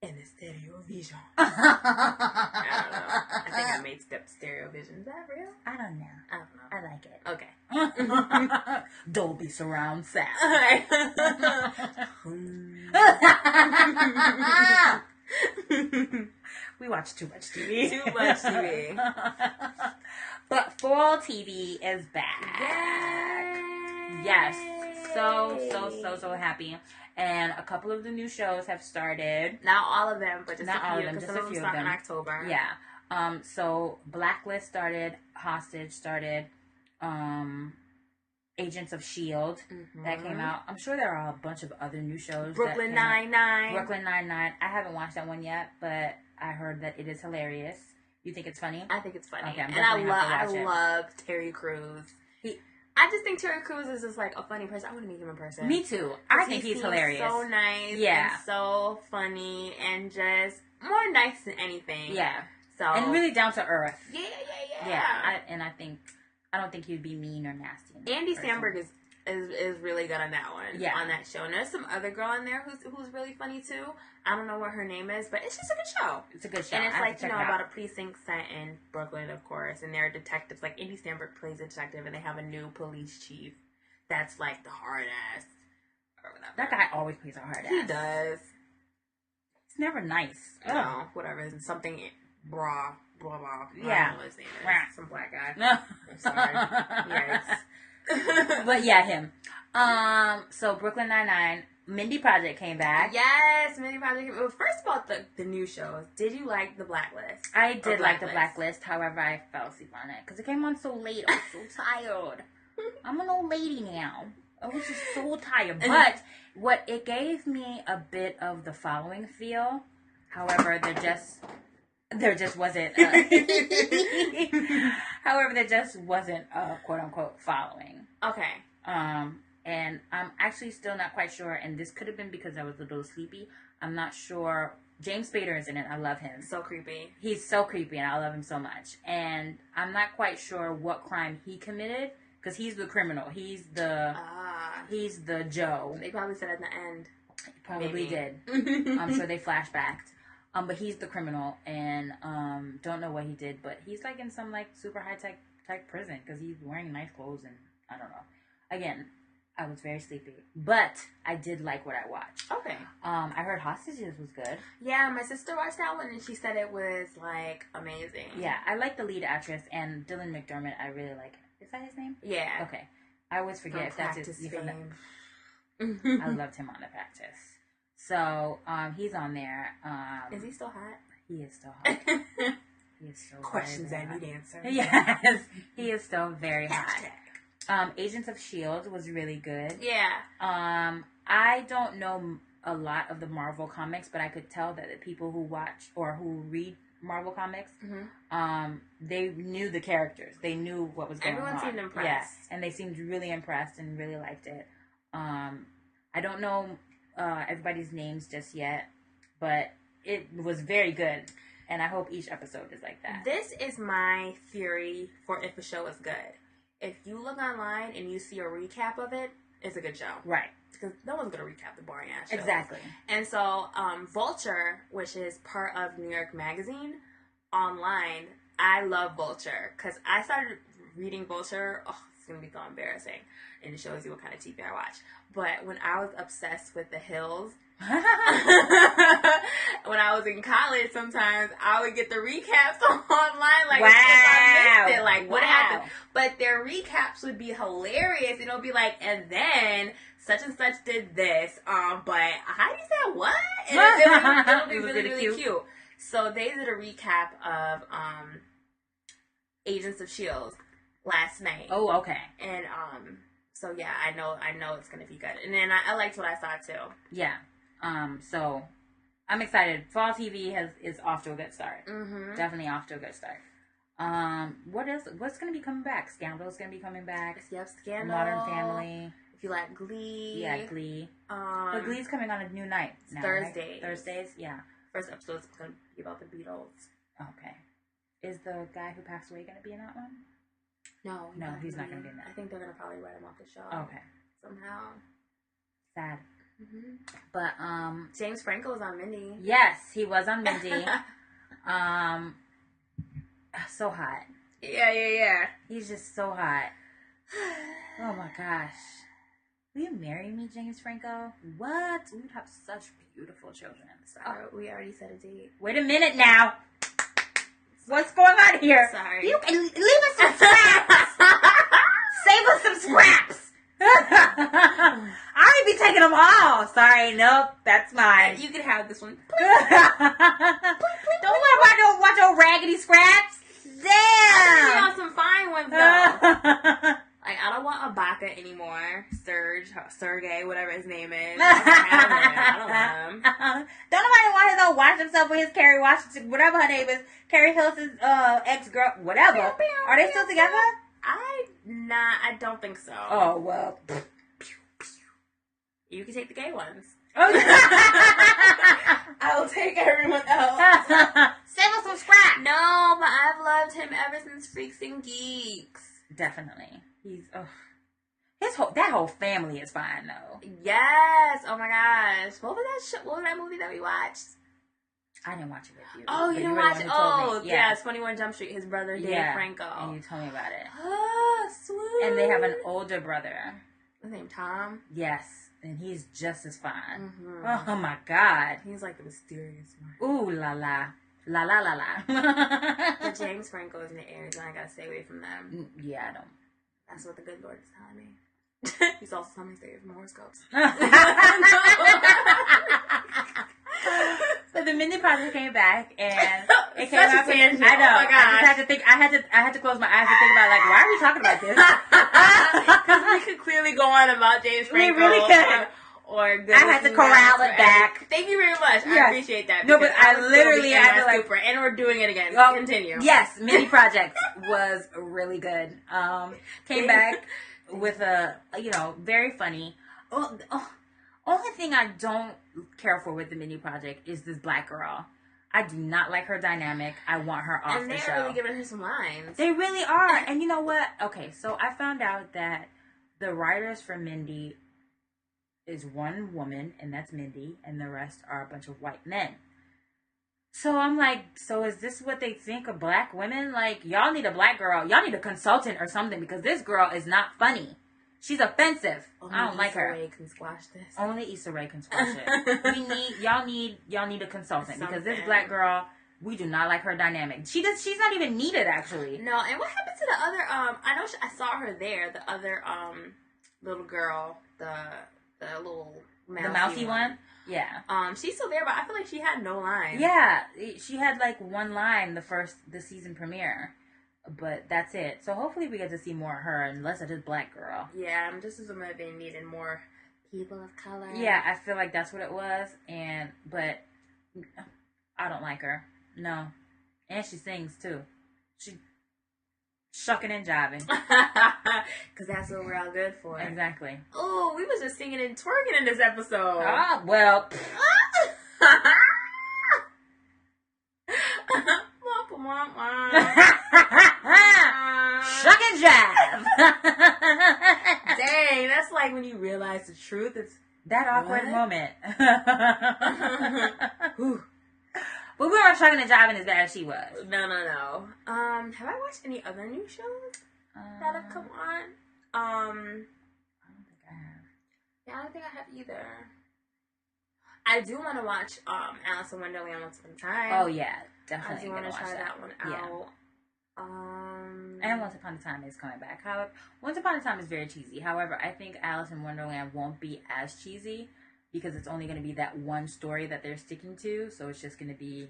And the stereo vision. I don't know. I think I made step stereo vision. Is that real? I don't know. I don't know. I like it. Okay. Dolby surround sound. Alright. We watch too much TV. Too much TV. But fall TV is back. Yay! Yes. So happy. And a couple of the new shows have started. Not all of them, but just Not a few. all of them, Because just some a of few them of start in them. October. Yeah. So Blacklist started, Hostage started, Agents of S.H.I.E.L.D. Mm-hmm. that came out. I'm sure there are a bunch of other new shows. Brooklyn that came out. Nine-Nine. Brooklyn Nine-Nine. I haven't watched that one yet, but I heard that it is hilarious. You think it's funny? I think it's funny. Okay, I'm and definitely have to I watch it. love Terry Crews. I just think Terry Crews is just like a funny person. I want to meet him in person. Me too. I think he's hilarious. So nice. Yeah. And so funny and just more nice than anything. Yeah. So And really down to earth. Yeah. Yeah. I don't think he'd be mean or nasty. Andy Samberg is really good on that one. Yeah. On that show. And there's some other girl in there who's really funny too. I don't know what her name is, but it's just a good show. It's a good show. And it's I have like, to you check know, it out. about a precinct set in Brooklyn, of course, and they're detectives. Like, Andy Samberg plays a detective, and they have a new police chief that's like the hard ass or whatever. That guy always plays a hard ass. He does. It's never nice. You know, whatever. It's something blah. I don't Yeah. know what his name is. Some black guy. No. I'm sorry. Yikes. But yeah, him. So Brooklyn Nine-Nine, Mindy Project came back. Yes, Mindy Project. Well, first about the new shows. Did you like The Blacklist? I did like The Blacklist. However, I fell asleep on it because it came on so late. I was so tired. I'm an old lady now. I was just so tired. But what it gave me a bit of the Following feel. However, they're just there just wasn't. However, there just wasn't a quote unquote following. Okay. And I'm actually still not quite sure. And this could have been because I was a little sleepy. I'm not sure. James Spader is in it. I love him. So creepy. He's so creepy, and I love him so much. And I'm not quite sure what crime he committed because he's the criminal. He's the Joe. They probably said at the end. Probably did. I'm sure they flashbacked. But he's the criminal, and don't know what he did, but he's like in some like super high tech type prison because he's wearing nice clothes, and I don't know. Again, I was very sleepy, but I did like what I watched. Okay. I heard Hostages was good. Yeah, my sister watched that one, and she said it was like amazing. Yeah, I like the lead actress, and Dylan McDermott. I really like. Is that his name? Yeah. Okay. I always forget if that's his name. I loved him on The Practice. So, he's on there. Is he still hot? He is still hot. He is still Questions very, that very need hot. answers. Yes, he is still very hot. Agents of S.H.I.E.L.D. was really good. Yeah. I don't know a lot of the Marvel comics, but I could tell that the people who watch or who read Marvel comics, they knew the characters. They knew what was going on. Everyone seemed impressed. Yeah, and they seemed really impressed and really liked it. I don't know everybody's names just yet, but it was very good, and I hope each episode is like that. This is my theory for if a show is good. If you look online and you see a recap of it, it's a good show. Right. Because no one's going to recap the boring ass show. Exactly. And so, Vulture, which is part of New York Magazine, online, I love Vulture. Because I started reading Vulture, it's going to be so embarrassing. And it shows you what kind of TV I watch. But when I was obsessed with The Hills, when I was in college, sometimes I would get the recaps online, like if I missed it, like what happened. But their recaps would be hilarious. It'll be like, and then such and such did this, but Heidi said what? And it'll be really cute. So they did a recap of Agents of S.H.I.E.L.D. last night. Oh, okay. And so yeah, I know it's gonna be good. And then I liked what I saw too. Yeah. So I'm excited. Fall TV is off to a good start. Mm-hmm. Definitely off to a good start. What's going to be coming back? Scandal's going to be coming back. Yep, Scandal. Modern Family. If you like Glee. Yeah, Glee. But Glee's coming on a new night now, Thursdays. Right? Thursdays, yeah. First episode's going to be about the Beatles. Okay. Is the guy who passed away going to be in that one? No, he's not going to be in that. I think they're going to probably write him off the show. Okay. Somehow. Sad. Mm-hmm. But James Franco was on Mindy. Yes, he was on Mindy. So hot. Yeah. He's just so hot. Oh my gosh. Will you marry me, James Franco? What? We would have such beautiful children in the South. We already set a date. Wait a minute now. What's going on here? Sorry. You can leave us some scraps. Save us some scraps. I already be taking them all. Sorry, nope, that's mine. You can have this one. Don't watch your raggedy scraps. Damn. I want some fine ones though. Like I don't want Ibaka anymore. Sergey, whatever his name is. I don't want him. Don't nobody want him to watch himself with his Carrie Washington, whatever her name is, Carrie Hilson's ex-girl, whatever. Are they still together? I don't think so. Oh, well. You can take the gay ones. Oh, I will take everyone else. Save us some scrap. No, but I've loved him ever since Freaks and Geeks. Definitely. He's, that whole family is fine, though. Yes. Oh, my gosh. What was that movie that we watched? I didn't watch it with you. Oh, you didn't watch it? Oh, yeah. It's 21 Jump Street. His brother, Dave Franco. And you told me about it. Oh, sweet. And they have an older brother. His name Tom? Yes. And he's just as fine. Mm-hmm. Oh, my God. He's like the mysterious one. Ooh, la la. La la la la. But James Franco is in the air, and I gotta stay away from them. Yeah, I don't. That's what the good Lord is telling me. He's also telling me to stay away from horoscopes. So the Mindy Project came back, and it came Such out. a tangent. I know. Oh my gosh. I just had to think. I had to close my eyes and think about like, why are we talking about this? Because we could clearly go on about James Franco. We really could. or good. I had to corral it back. Thank you very much. Yes. I appreciate that. No, but I was literally had to Cooper, and we're doing it again. Well, Continue. Yes, mini project was really good. Came back with a very funny. Only thing I don't care for with the mini project is this black girl. I do not like her dynamic. I want her off the show. And they're really giving her some lines. They really are. And you know what? Okay, so I found out that the writers for Mindy is one woman, and that's Mindy, and the rest are a bunch of white men. So I'm like, so is this what they think of black women? Like, y'all need a black girl. Y'all need a consultant or something, because this girl is not funny. She's offensive. Only I don't like her. Issa Rae can squash this. Only Issa Rae can squash it. Y'all need a consultant, because this black girl, we do not like her dynamic. She's not even needed, actually. No, and what happened to the other? I know I saw her there. The other little girl, the little mousy one. Yeah. She's still there, but I feel like she had no lines. Yeah, she had like one line the season premiere. But that's it. So hopefully we get to see more of her and less of this black girl. Yeah, I'm just assuming that they needed more people of color. Yeah, I feel like that's what it was. But I don't like her. No. And she sings too. She shucking and jiving. Because that's what we're all good for. Exactly. Oh, we was just singing and twerking in this episode. Ah, well. Shuck and jive. Dang, that's like when you realize the truth. It's that awkward moment. But we weren't shucking and jiving as bad as she was. No. Have I watched any other new shows that have come on? I don't think I have. Yeah, I don't think I have either. I do want to watch Alice in Wonderland Once Upon a Time. Oh yeah, definitely. I do want to try that one out. Yeah. And Once Upon a Time is coming back. However, Once Upon a Time is very cheesy. However, I think Alice in Wonderland won't be as cheesy because it's only going to be that one story that they're sticking to. So it's just going to be.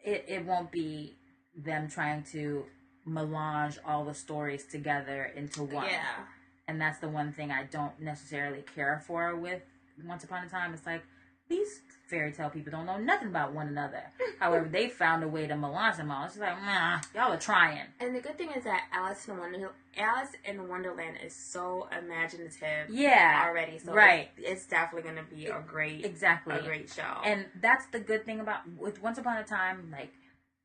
It won't be them trying to melange all the stories together into one. Yeah. And that's the one thing I don't necessarily care for with Once Upon a Time. It's like, these fairy tale people don't know nothing about one another. However, they found a way to melange them all. It's just like, y'all are trying. And the good thing is that Alice in Wonderland is so imaginative already. So right. It's definitely going to be a great show. And that's the good thing about with Once Upon a Time, like,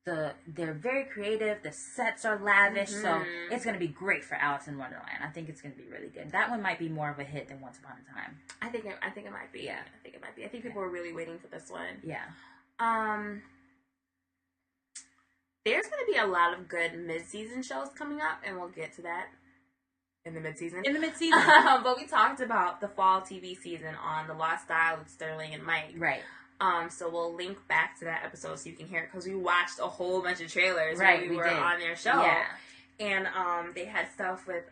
they're very creative. The sets are lavish, so it's going to be great for Alice in Wonderland. I think it's going to be really good. That one might be more of a hit than Once Upon a Time. I think it might be. Yeah, I think it might be. I think people are really waiting for this one. Yeah. There's going to be a lot of good mid-season shows coming up, and we'll get to that in the mid-season. But we talked about the fall TV season on The Lost Style with Sterling and Mike. Right. So we'll link back to that episode so you can hear it, because we watched a whole bunch of trailers when we were did. on their show. Yeah. And they had stuff with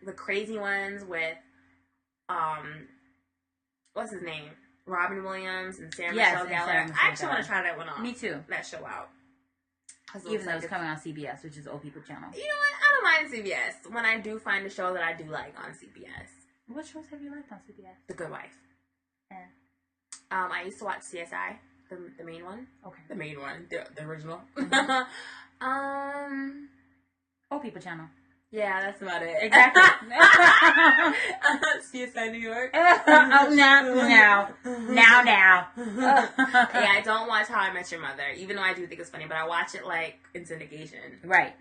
the crazy ones with what's his name? Robin Williams and Sarah Michelle Gellar. I actually want to try that one out. Me too. That show out. Even though it's coming on CBS, which is Old People Channel. You know what? I don't mind CBS when I do find a show that I do like on CBS. What shows have you liked on CBS? The Good Wife. Yeah. I used to watch CSI, the main one. Okay. The main one, the original. Old People Channel. Yeah, that's about it. Exactly. CSI New York. Now. Yeah, I don't watch How I Met Your Mother, even though I do think it's funny, but I watch it like in syndication. Right.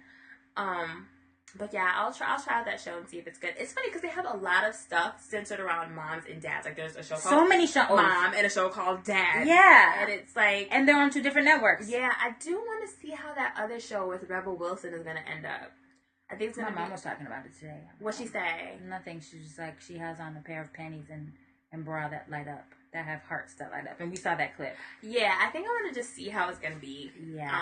But yeah, I'll try out that show and see if it's good. It's funny because they have a lot of stuff centered around moms and dads. Like there's a show called so many shows Mom and a show called Dad. Yeah, and it's like, and they're on 2 different networks. Yeah, I do want to see how that other show with Rebel Wilson is going to end up. I think it's gonna. My mom was talking about it today. What'd she say? Nothing. She's just like, she has on a pair of panties and bra that light up, that have hearts that light up, and we saw that clip. Yeah, I think I want to just see how it's gonna be. Yeah.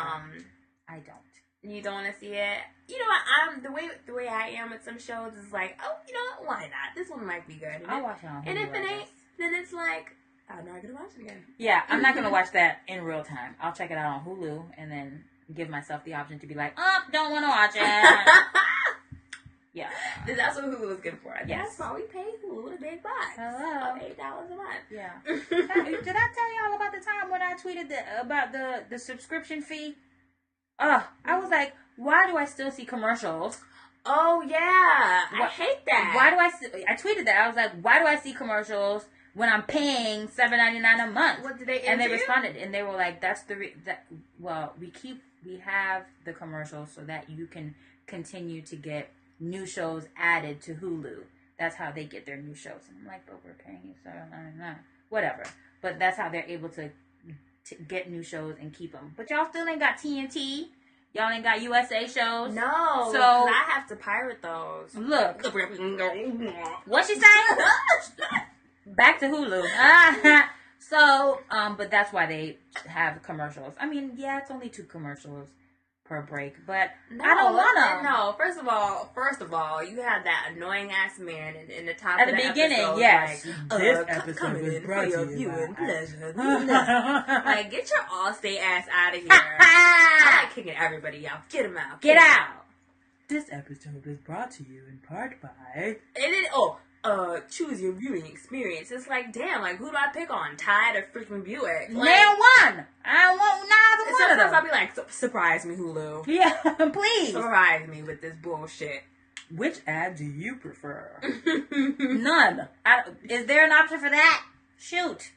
I don't. You don't want to see it. You know what? The way I am with some shows is like, oh, you know what? Why not? This one might be good. And I'll watch it on Hulu. And if it ain't, then it's like, I'm not gonna watch it again. Yeah, I'm not gonna watch that in real time. I'll check it out on Hulu and then give myself the option to be like, oh, don't want to watch it. Yeah. That's what Hulu is good for. Yes. That's why we pay Hulu the big bucks. Hello. $8 a month. Yeah. Did I tell y'all about the time when I tweeted about the subscription fee? I was like, why do I still see commercials? Oh yeah, I hate that. Why do I tweeted that. I was like, why do I see commercials when I'm paying $7.99 a month? What did they answer? And they responded, and they were like, "That's we have the commercials so that you can continue to get new shows added to Hulu. That's how they get their new shows." And I'm like, "But we're paying you $7.99, whatever." But that's how they're able to get new shows and keep them. But y'all still ain't got TNT. Y'all ain't got USA shows. No, so I have to pirate those. Look, what she saying? Back to Hulu. So, but that's why they have commercials. I mean, yeah, it's only 2 commercials per break, but no, I don't wanna. No, first of all, you had that annoying ass man in the top at of the the beginning. episode, Yes, like, this episode was brought to you viewing by. pleasure. Like, get your Allstate ass out of here. I like kicking everybody out. Get them out. Get out. This episode was brought to you in part by. Choose your viewing experience. It's like, damn, like, who do I pick on? Tide or freaking Buick? Like, Name one. I don't want neither one of them. I'll be like, surprise me, Hulu. Yeah, please. Surprise me with this bullshit. Which ad do you prefer? None. Is there an option for that? Shoot.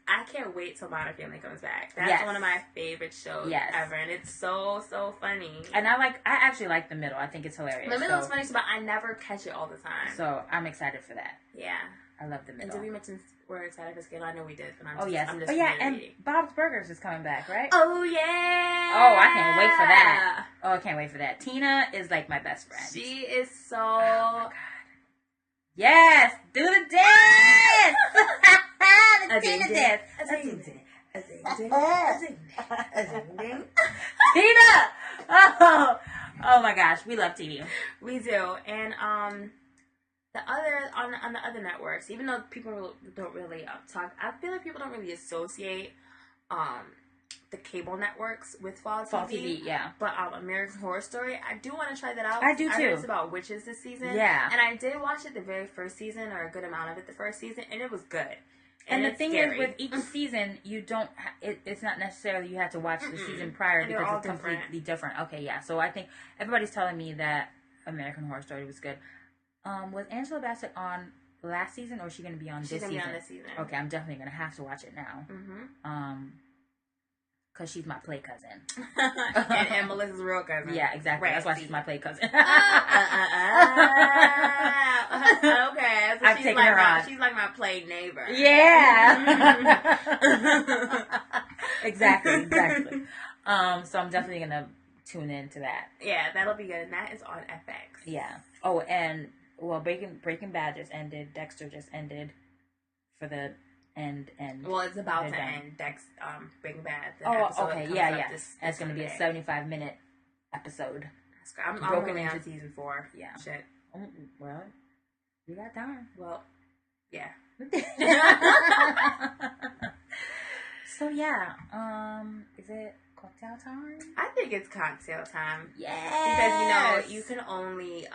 I can't wait till Modern Family comes back. That's one of my favorite shows ever, and it's so funny. And I actually like the middle. I think it's hilarious. The middle is funny, but I never catch it all the time. So I'm excited for that. Yeah, I love the middle. And did we mention we're excited for Skittle? I know we did, but I'm just and Bob's Burgers is coming back, right? Oh yeah. Oh, I can't wait for that. Oh, I can't wait for that. Tina is like my best friend. She is so. Oh my God. Yes, do the dance. The Tina dance. Tina. Oh my gosh, we love TV. We do, and the other on the other networks, even though people don't really talk, I feel like people don't really associate the cable networks with fall TV. Yeah. But American Horror Story, I do want to try that out. I do too. I heard it's about witches this season. Yeah. And I did watch it the very first season, or a good amount of it the first season, and it was good. And the thing is, with each season, you don't. It's not necessarily you have to watch the season prior because it's completely different. Okay, yeah. So I think everybody's telling me that American Horror Story was good. Was Angela Bassett on last season, or is she going to be on this season? She's going to be on this season. Okay, I'm definitely going to have to watch it now. Because she's my play cousin. and Melissa's real cousin. Yeah, exactly. That's why she's my play cousin. Okay. So I've taken her on. She's like my play neighbor. Yeah. Exactly. So I'm definitely going to tune into that. Yeah, that'll be good. And that is on FX. Yeah. Oh, and, well, Breaking Bad just ended. Dexter just ended for the... And well, it's about to end. Breaking Bad. Okay, yeah. It's going to be a 75-minute episode. I'm broken into season 4. Yeah. Shit. Well, we got time. Well, yeah. So yeah, is it cocktail time? I think it's cocktail time. Yeah. Because you can only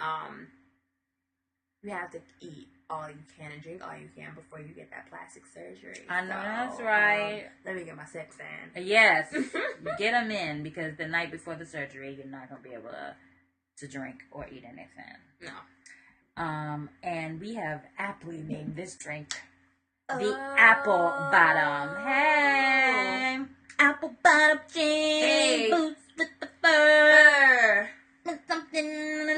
you have to eat all you can and drink all you can before you get that plastic surgery. I know, that's right. Let me get my steps in. Yes, get them in, because the night before the surgery, you're not going to be able to drink or eat anything. No. And we have aptly named this drink the Apple Bottom. Hey, Apple Bottom jeans, boots with the fur. Something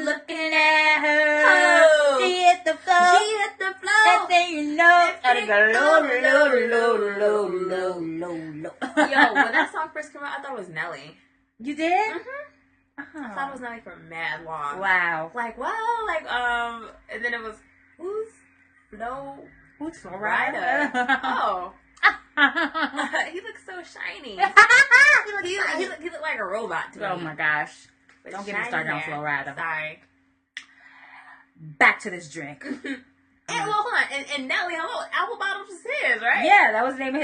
looking at her. Oh. She hit the floor. And then you know it's gotta go low. Yo, when that song first came out, I thought it was Nelly. You did? Mm-hmm. I thought it was Nelly for mad long. Wow. And then it was who's Flo Rida? Oh. He looks so shiny. He looked like a robot to me. Oh my gosh. But don't get me started on Flo Rida. Sorry. Back to this drink. And well, hold on. And Nelly, hello, Apple Bottoms is his, right? Yeah, that was the name of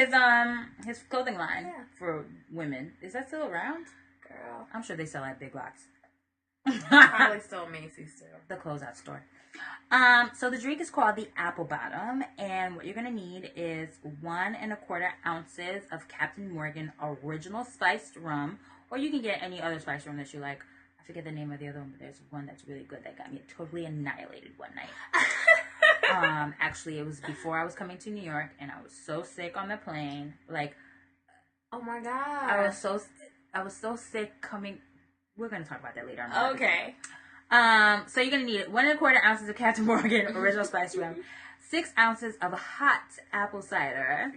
his clothing line for women. Is that still around? Girl. I'm sure they sell at Big Lots. Probably still Macy's too. The closeout store. So the drink is called the Apple Bottom, and what you're gonna need is 1¼ ounces of Captain Morgan Original Spiced Rum, or you can get any other spiced rum that you like. I forget the name of the other one, but there's one that's really good that got me totally annihilated one night. Actually, it was before I was coming to New York, and I was so sick on the plane. Like, oh my god, I was so sick coming. We're gonna talk about that later on. Okay. So you're gonna need 1¼ ounces of Captain Morgan Original Spiced Rum, 6 ounces of hot apple cider.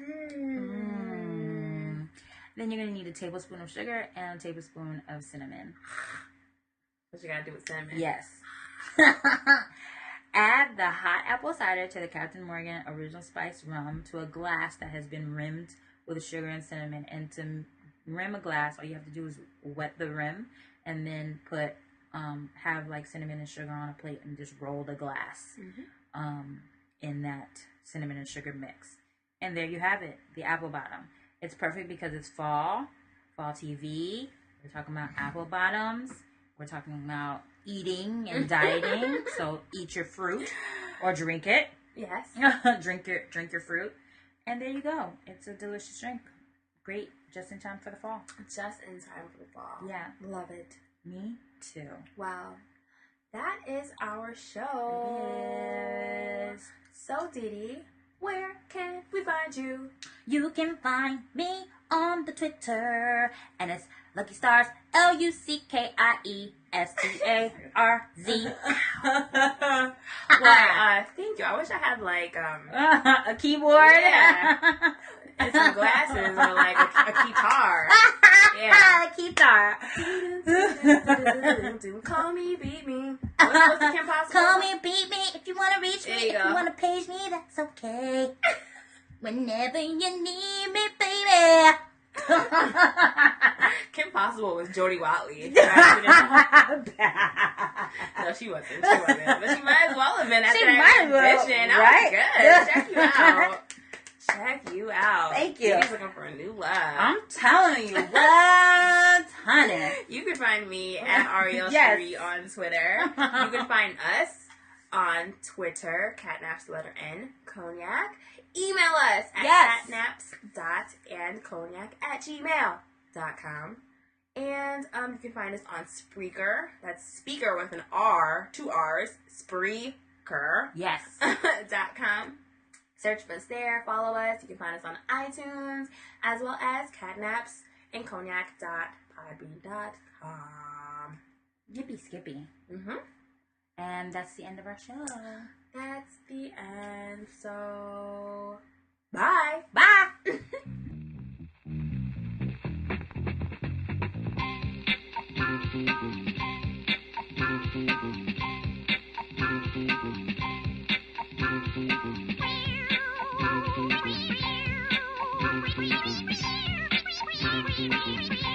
Then you're gonna need a tablespoon of sugar and a tablespoon of cinnamon. What you gotta do with cinnamon? Yes. Add the hot apple cider to the Captain Morgan Original Spiced Rum to a glass that has been rimmed with sugar and cinnamon. And to rim a glass, all you have to do is wet the rim and then put have like cinnamon and sugar on a plate and just roll the glass in that cinnamon and sugar mix. And there you have it, the Apple Bottom. It's perfect because it's fall TV. We're talking about apple bottoms. We're talking about eating and dieting. So eat your fruit or drink it. Yes. drink your fruit. And there you go. It's a delicious drink. Great, just in time for the fall. Just in time for the fall. Yeah. Love it. Me too. Wow. That is our show. It is. So, Didi, where can we find you? You can find me on the Twitter, and it's Lucky Stars, LuckieStarz. Well, thank you. I wish I had like a keyboard. Yeah. And some glasses or like a guitar. Yeah. A guitar. Call me, beat me. What's the Kim Possible? Call me, beat me if you want to reach There me. you If go. you want to page me, that's okay. Whenever you need me, baby. Kim Possible was Jodie Watley. No, she wasn't. But she might as well have been after that audition. Right? That was good. Check you out. Thank you. He's looking for a new love. I'm telling you what, honey. You can find me at Ariel Yes. Cherie on Twitter. You can find us on Twitter, catnaps, the letter N, cognac. Email us at catnaps.andcognac@gmail.com. And you can find us on Spreaker. That's speaker with an R, 2 R's, Spreaker. Yes. .com. Search for us there, follow us. You can find us on iTunes, as well as catnaps.andcognac.podbean.com. Yippee skippy. Mm-hmm. And that's the end of our show. That's the end. So, bye. Bye. Thank you.